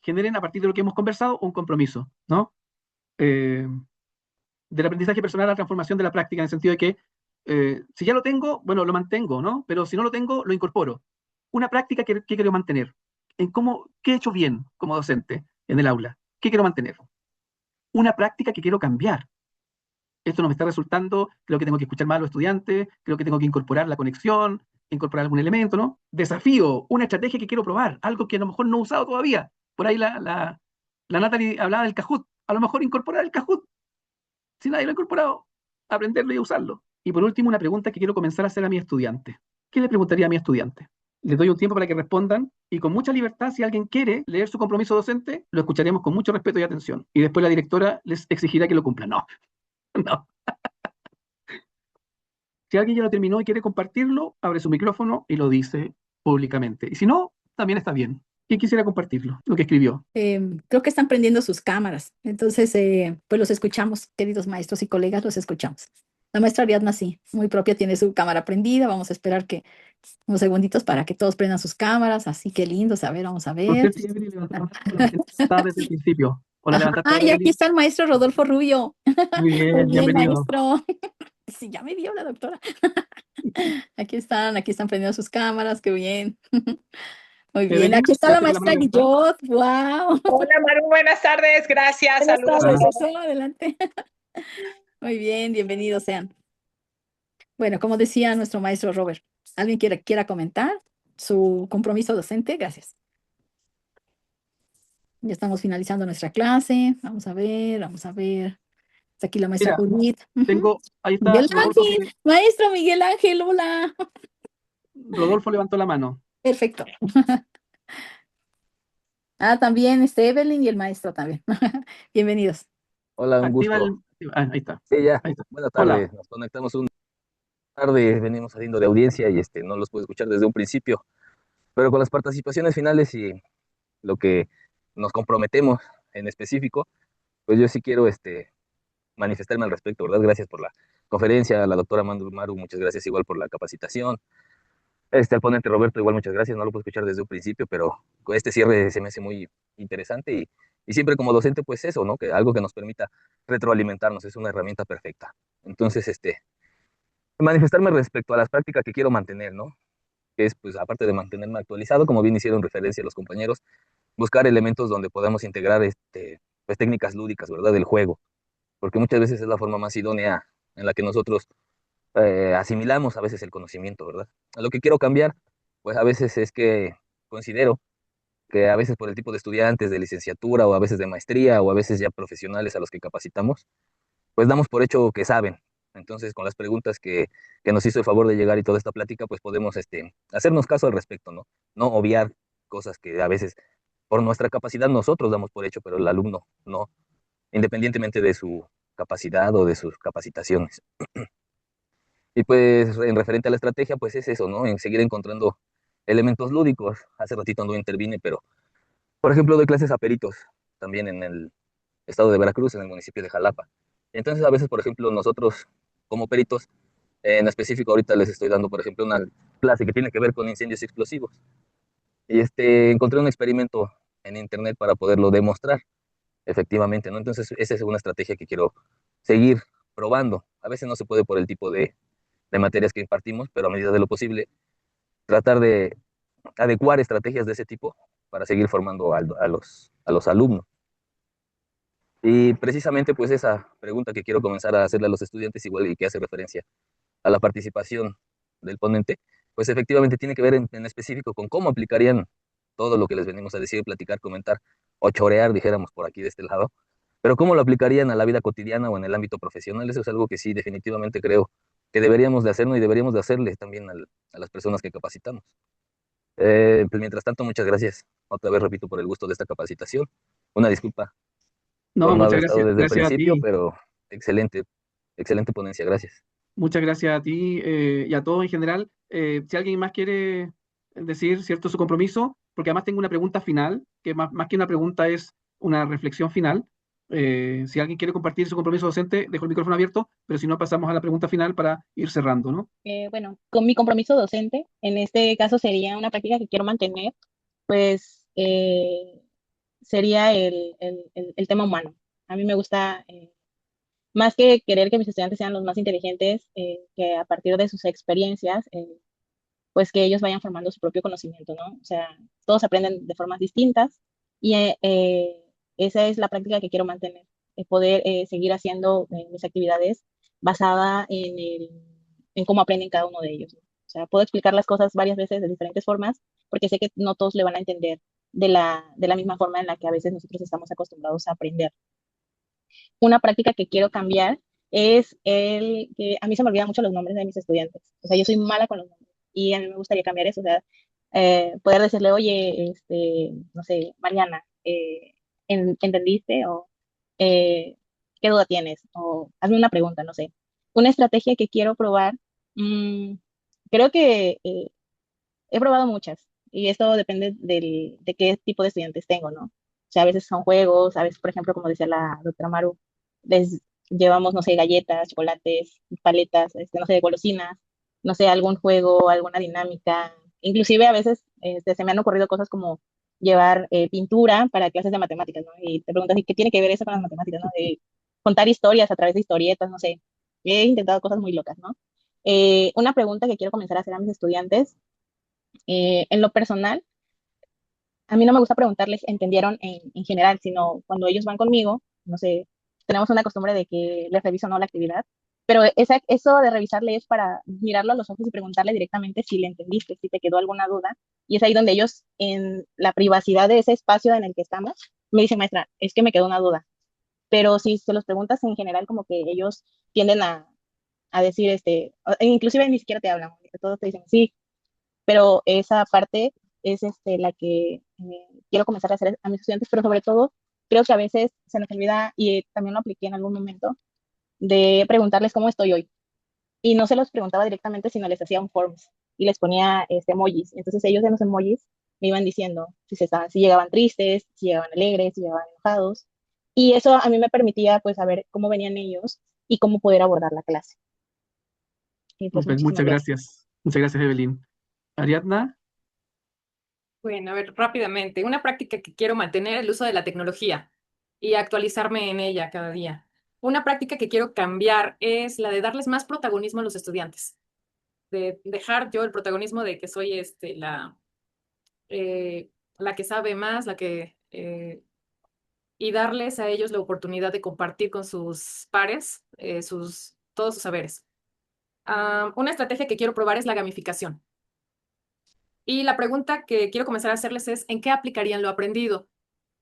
generen a partir de lo que hemos conversado un compromiso, ¿no? Del aprendizaje personal a la transformación de la práctica, en el sentido de que si ya lo tengo, bueno, lo mantengo, ¿no? Pero si no lo tengo, lo incorporo. Una práctica que quiero mantener. ¿Qué he hecho bien como docente en el aula? ¿Qué quiero mantener? Una práctica que quiero cambiar. Esto no me está resultando, creo que tengo que escuchar más a los estudiantes, creo que tengo que incorporar la conexión, incorporar algún elemento, ¿no? Desafío, una estrategia que quiero probar, algo que a lo mejor no he usado todavía. Por ahí la Natalie hablaba del Kahoot. A lo mejor incorporar el Kahoot. Si nadie lo ha incorporado, aprenderlo y usarlo. Y por último, una pregunta que quiero comenzar a hacer a mi estudiante. ¿Qué le preguntaría a mi estudiante? Les doy un tiempo para que respondan y con mucha libertad, si alguien quiere leer su compromiso docente, lo escucharemos con mucho respeto y atención. Y después la directora les exigirá que lo cumplan. No, no. Si alguien ya lo terminó y quiere compartirlo, abre su micrófono y lo dice públicamente. Y si no, también está bien. ¿Quién quisiera compartirlo? Lo que escribió. Creo que están prendiendo sus cámaras. Entonces, pues los escuchamos, queridos maestros y colegas, los escuchamos. La maestra Ariadna sí, muy propia, tiene su cámara prendida. Vamos a esperar que unos segunditos para que todos prendan sus cámaras. Así que lindos. A ver, vamos a Por ver. cierto, Evelyn levantó la mano, está desde el principio. ¿O la levantaste Ah, ahora, y aquí Evelyn? está el maestro Rodolfo Rubio. Muy bien, Muy bien, bienvenido. maestro. Sí, ya me vio la doctora. Aquí están prendiendo sus cámaras, qué bien. Muy bien, Evelyn, aquí está ¿ya la tienes la maestra mano levantada? Guillot. Wow. Hola Maru, buenas tardes, gracias, Buenas saludos a tardes, todos. eso, adelante. Muy bien, bienvenidos sean. Bueno, como decía nuestro maestro Robert, ¿alguien quiera comentar su compromiso docente? Gracias. Ya estamos finalizando nuestra clase. Vamos a ver, vamos a ver. Está aquí la maestra Mira, Judith. ahí está Miguel Rodolfo, Ángel, maestro Miguel Ángel, hola. Rodolfo levantó la mano. Perfecto. Ah, también Evelyn y el maestro también. Bienvenidos. Hola, un Activa gusto. ahí está. Sí, ya. Ahí está. Buenas Hola. tardes. Nos conectamos una tarde, venimos saliendo de audiencia y no los pude escuchar desde un principio, pero con las participaciones finales y lo que nos comprometemos en específico, pues yo sí quiero manifestarme al respecto, ¿verdad? Gracias por la conferencia, a la doctora Maru, muchas gracias igual por la capacitación. Al ponente Roberto, igual muchas gracias, no lo puedo escuchar desde un principio, pero este cierre se me hace muy interesante y siempre como docente, pues eso, ¿no? Que algo que nos permita retroalimentarnos es una herramienta perfecta. Entonces, manifestarme respecto a las prácticas que quiero mantener, ¿no? Que es, pues, aparte de mantenerme actualizado, como bien hicieron referencia los compañeros, buscar elementos donde podamos integrar, pues, técnicas lúdicas, ¿verdad? Del juego, porque muchas veces es la forma más idónea en la que nosotros asimilamos a veces el conocimiento, ¿verdad? Lo que quiero cambiar, pues a veces es que considero que a veces por el tipo de estudiantes de licenciatura o a veces de maestría o a veces ya profesionales a los que capacitamos, pues damos por hecho que saben. Entonces, con las preguntas que nos hizo el favor de llegar y toda esta plática, pues podemos hacernos caso al respecto, ¿no? No obviar cosas que a veces por nuestra capacidad nosotros damos por hecho, pero el alumno no, independientemente de su capacidad o de sus capacitaciones. Y pues en referente a la estrategia, pues es eso, ¿no? En seguir encontrando elementos lúdicos. Hace ratito no intervine, pero por ejemplo doy clases a peritos también en el estado de Veracruz, en el municipio de Jalapa. Entonces a veces, por ejemplo, nosotros como peritos, en específico ahorita les estoy dando, por ejemplo, una clase que tiene que ver con incendios explosivos. Y encontré un experimento en internet para poderlo demostrar efectivamente, ¿no? Entonces esa es una estrategia que quiero seguir probando. A veces no se puede por el tipo de materias que impartimos, pero a medida de lo posible, tratar de adecuar estrategias de ese tipo para seguir formando a los alumnos. Y precisamente pues esa pregunta que quiero comenzar a hacerle a los estudiantes igual y que hace referencia a la participación del ponente, pues efectivamente tiene que ver en específico con cómo aplicarían todo lo que les venimos a decir, platicar, comentar o chorear, dijéramos por aquí de este lado, pero cómo lo aplicarían a la vida cotidiana o en el ámbito profesional. Eso es algo que sí definitivamente creo que deberíamos de hacernos y deberíamos de hacerle también a las personas que capacitamos. Pues mientras tanto, muchas gracias. Otra vez repito por el gusto de esta capacitación. Una disculpa por No, no muchas haber estado gracias, desde el gracias a principio, ti. pero excelente, excelente ponencia, gracias. Muchas gracias a ti y a todos en general. Si alguien más quiere decir, ¿cierto?, su compromiso, porque además tengo una pregunta final, que más que una pregunta es una reflexión final. Si alguien quiere compartir su compromiso docente, dejo el micrófono abierto, pero si no, pasamos a la pregunta final para ir cerrando, ¿no? Bueno, con mi compromiso docente, en este caso sería una práctica que quiero mantener, pues sería el tema humano. A mí me gusta, más que querer que mis estudiantes sean los más inteligentes, que a partir de sus experiencias, pues que ellos vayan formando su propio conocimiento, ¿no? O sea, todos aprenden de formas distintas y esa es la práctica que quiero mantener, poder seguir haciendo mis actividades basada en cómo aprenden cada uno de ellos, ¿no? O sea, puedo explicar las cosas varias veces de diferentes formas porque sé que no todos le van a entender de la misma forma en la que a veces nosotros estamos acostumbrados a aprender. Una práctica que quiero cambiar es el que a mí se me olvidan mucho los nombres de mis estudiantes. O sea, yo soy mala con los nombres y a mí me gustaría cambiar eso. O sea, poder decirle, oye, no sé, Mariana, ¿entendiste? O eh, ¿qué duda tienes? O hazme una pregunta, no sé. Una estrategia que quiero probar, mm, creo que he probado muchas y esto depende de qué tipo de estudiantes tengo, ¿no? O sea, a veces son juegos, a veces, por ejemplo, como decía la doctora Maru, les llevamos, no sé, galletas, chocolates, paletas, no sé, golosinas, no sé, algún juego, alguna dinámica. Inclusive a veces se me han ocurrido cosas como llevar pintura para clases de matemáticas, ¿no? Y te preguntas, ¿y qué tiene que ver eso con las matemáticas, no? Contar historias a través de historietas, no sé. He intentado cosas muy locas, ¿no? Una pregunta que quiero comenzar a hacer a mis estudiantes en lo personal, a mí no me gusta preguntarles, ¿entendieron en general? Sino cuando ellos van conmigo, no sé, tenemos una costumbre de que les reviso o no la actividad, pero eso de revisarle es para mirarlo a los ojos y preguntarle directamente si le entendiste, si te quedó alguna duda. Y es ahí donde ellos, en la privacidad de ese espacio en el que estamos, me dicen, maestra, es que me quedó una duda. Pero si se los preguntas en general, como que ellos tienden a decir, inclusive ni siquiera te hablan, todos te dicen, sí, pero esa parte es la que quiero comenzar a hacer a mis estudiantes, pero sobre todo creo que a veces se nos olvida, y también lo apliqué en algún momento, de preguntarles cómo estoy hoy. Y no se los preguntaba directamente, sino les hacía un forms y les ponía emojis. Entonces ellos en los emojis me iban diciendo si llegaban tristes, si llegaban alegres, si llegaban enojados. Y eso a mí me permitía pues saber cómo venían ellos y cómo poder abordar la clase. Y pues Súper, muchísimas muchas gracias. gracias. Muchas gracias, Evelyn. Ariadna, Bueno, a ver, rápidamente. Una práctica que quiero mantener es el uso de la tecnología y actualizarme en ella cada día. Una práctica que quiero cambiar es la de darles más protagonismo a los estudiantes, de dejar yo el protagonismo de que soy la que sabe más, y darles a ellos la oportunidad de compartir con sus pares todos sus saberes. Una estrategia que quiero probar es la gamificación. Y la pregunta que quiero comenzar a hacerles es, ¿en qué aplicarían lo aprendido?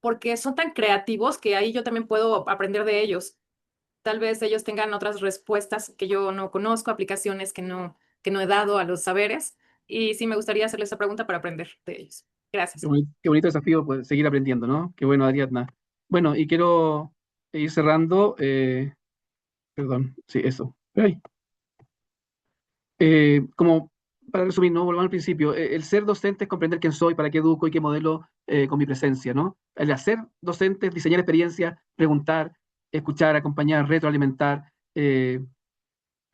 Porque son tan creativos que ahí yo también puedo aprender de ellos. Tal vez ellos tengan otras respuestas que yo no conozco, aplicaciones que no he dado a los saberes. Y sí me gustaría hacerles esa pregunta para aprender de ellos. Gracias. qué bonito desafío, pues, seguir aprendiendo, ¿no? Qué bueno, Ariadna. Bueno, y quiero ir cerrando. Perdón, sí, eso. Ay. Como para resumir, ¿no? Volvamos al principio. El ser docente es comprender quién soy, para qué educo y qué modelo con mi presencia, ¿no? El hacer docente es diseñar experiencias, preguntar, escuchar, acompañar, retroalimentar.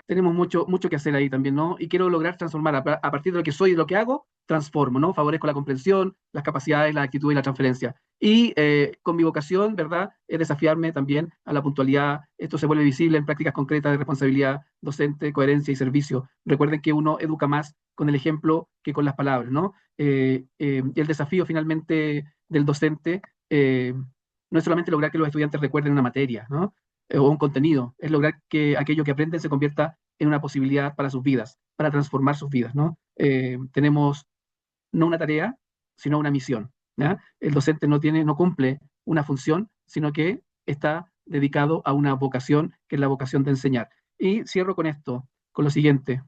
Tenemos mucho que hacer ahí también, ¿no? Y quiero lograr transformar a partir de lo que soy y de lo que hago, transformo, ¿no? Favorezco la comprensión, las capacidades, la actitud y la transferencia. Y con mi vocación, ¿verdad? Es desafiarme también a la puntualidad. Esto se vuelve visible en prácticas concretas de responsabilidad docente, coherencia y servicio. Recuerden que uno educa más con el ejemplo que con las palabras, ¿no? Y el desafío finalmente del docente no es solamente lograr que los estudiantes recuerden una materia, ¿no? O un contenido, es lograr que aquello que aprenden se convierta en una posibilidad para sus vidas, para transformar sus vidas, ¿no? Tenemos no una tarea, sino una misión, ¿ya? El docente no cumple una función, sino que está dedicado a una vocación, que es la vocación de enseñar. Y cierro con esto, con lo siguiente.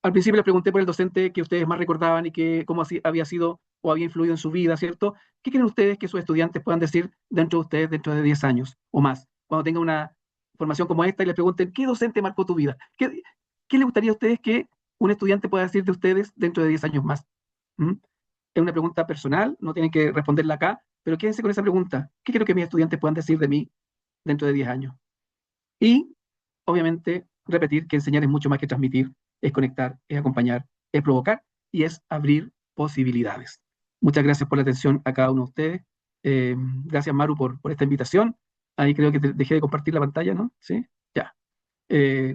Al principio les pregunté por el docente que ustedes más recordaban y cómo había sido o había influido en su vida, ¿cierto? ¿Qué creen ustedes que sus estudiantes puedan decir dentro de ustedes dentro de 10 años o más? Cuando tengan una formación como esta y les pregunten, ¿qué docente marcó tu vida? ¿Qué les gustaría a ustedes que un estudiante pueda decir de ustedes dentro de 10 años más? ¿Mm? Es una pregunta personal, no tienen que responderla acá, pero quédense con esa pregunta. ¿Qué quiero que mis estudiantes puedan decir de mí dentro de 10 años? Y, obviamente, repetir que enseñar es mucho más que transmitir, es conectar, es acompañar, es provocar y es abrir posibilidades. Muchas gracias por la atención a cada uno de ustedes. Gracias, Maru, por esta invitación. Ahí creo que dejé de compartir la pantalla, ¿no? Sí, ya.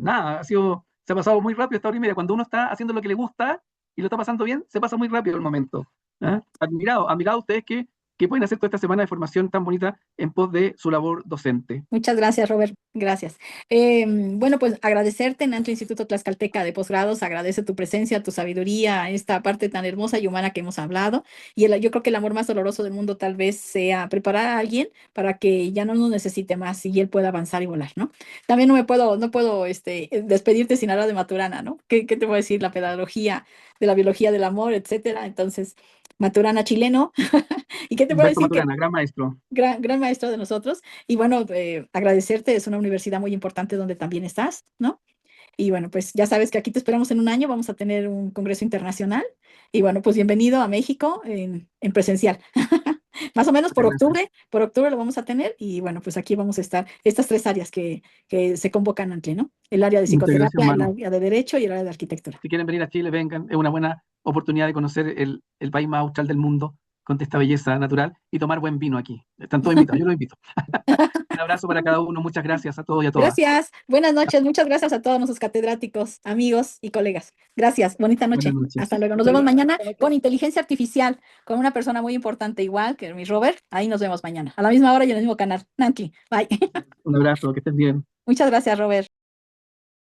Nada, se ha pasado muy rápido esta hora y media. Cuando uno está haciendo lo que le gusta y lo está pasando bien, se pasa muy rápido el momento. ¿Ah? Admirado ustedes que pueden hacer toda esta semana de formación tan bonita en pos de su labor docente. Muchas gracias, Robert. Gracias. Bueno, pues agradecerte, Nanto Instituto Tlaxcalteca de Posgrados, agradece tu presencia, tu sabiduría, esta parte tan hermosa y humana que hemos hablado. Y yo creo que el amor más doloroso del mundo tal vez sea preparar a alguien para que ya no nos necesite más y él pueda avanzar y volar, ¿no? También no puedo despedirte sin hablar de Maturana, ¿no? ¿Qué te voy a decir? La pedagogía de la biología del amor, etcétera. Entonces, Maturana chileno. ¿Y qué te puedo Humberto decir? Maturana, gran maestro. Gran maestro de nosotros. Y bueno, agradecerte, es una universidad muy importante donde también estás, ¿no? Y bueno, pues ya sabes que aquí te esperamos en un año, vamos a tener un congreso internacional. Y bueno, pues bienvenido a México en presencial. Más o menos Muchas gracias. por octubre lo vamos a tener. Y bueno, pues aquí vamos a estar, estas tres áreas que se convocan ante, ¿no? El área de Muchas gracias, psicoterapia, el Maru. área de derecho y el área de arquitectura. Si quieren venir a Chile, vengan. Es una buena oportunidad de conocer el país más austral del mundo con esta belleza natural y tomar buen vino aquí. Están todos invitados, yo los invito. Un abrazo para cada uno. Muchas gracias a todos y a todas. Gracias, buenas noches, muchas gracias a todos nuestros catedráticos, amigos y colegas. Gracias, bonita noche. Buenas noches. Hasta luego. Nos vemos mañana con inteligencia artificial, con una persona muy importante igual que mi Robert. Ahí nos vemos mañana, a la misma hora y en el mismo canal. Nanti, bye. Un abrazo, que estén bien. Muchas gracias, Robert.